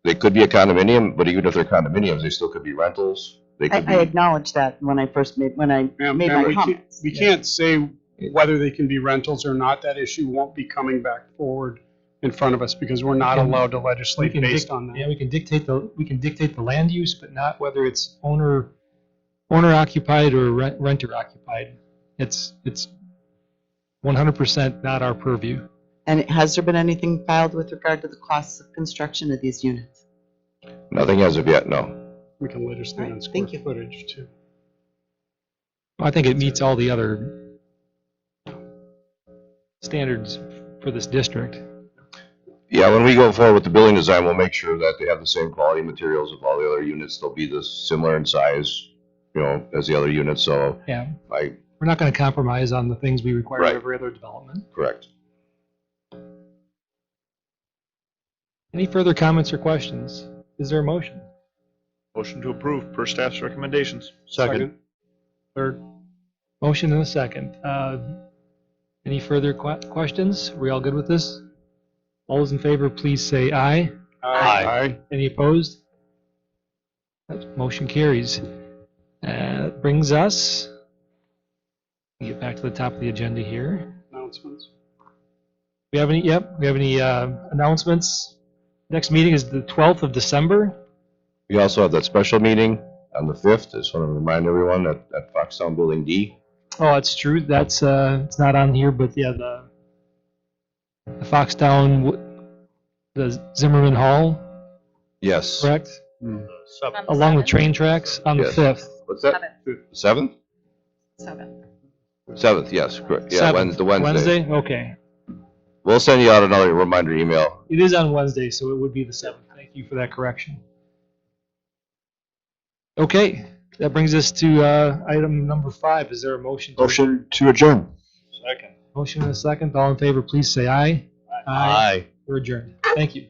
[SPEAKER 14] they could be a condominium, but even if they're condominiums, they still could be rentals. They could
[SPEAKER 17] I acknowledge that when I made my comments.
[SPEAKER 3] We can't say whether they can be rentals or not. That issue won't be coming back forward in front of us because we're not allowed to legislate based on that.
[SPEAKER 1] Yeah, we can dictate the land use, but not whether it's owner occupied or renter occupied. It's 100% not our purview.
[SPEAKER 17] And has there been anything filed with regard to the costs of construction of these units?
[SPEAKER 14] Nothing as of yet, no.
[SPEAKER 3] We can legislate on square footage too.
[SPEAKER 1] I think it meets all the other standards for this district.
[SPEAKER 14] Yeah, when we go forward with the building design, we'll make sure that they have the same quality materials of all the other units. They'll be similar in size, as the other units. So
[SPEAKER 1] yeah, we're not going to compromise on the things we require of every other development.
[SPEAKER 14] Correct.
[SPEAKER 1] Any further comments or questions? Is there a motion?
[SPEAKER 8] Motion to approve per staff's recommendations.
[SPEAKER 3] Second. Third.
[SPEAKER 1] Motion and a second. Any further questions? Are we all good with this? All those in favor, please say aye.
[SPEAKER 15] Aye.
[SPEAKER 1] Any opposed? That motion carries. That brings us, get back to the top of the agenda here.
[SPEAKER 3] Announcements?
[SPEAKER 1] We have any, we have any announcements? Next meeting is the 12th of December.
[SPEAKER 14] We also have that special meeting on the 5th. I just want to remind everyone at Foxtown Building D.
[SPEAKER 1] Oh, that's true. That's, it's not on here, but yeah, the Foxtown, the Zimmerman Hall,
[SPEAKER 14] Yes.
[SPEAKER 1] correct?
[SPEAKER 12] Seven.
[SPEAKER 1] Along the train tracks on the
[SPEAKER 14] Yes.
[SPEAKER 1] 5th.
[SPEAKER 14] What's that? 7th? 7th, yes, correct. Yeah,
[SPEAKER 1] 7th.
[SPEAKER 14] the Wednesday.
[SPEAKER 1] Okay.
[SPEAKER 14] We'll send you out another reminder email.
[SPEAKER 1] It is on Wednesday, so it would be the 7th. Thank you for that correction. Okay, that brings us to item number 5. Is there a motion?
[SPEAKER 8] Motion to adjourn.
[SPEAKER 12] Second.
[SPEAKER 1] Motion and a second. All in favor, please say aye.
[SPEAKER 8] Aye.
[SPEAKER 1] We're adjourned. Thank you.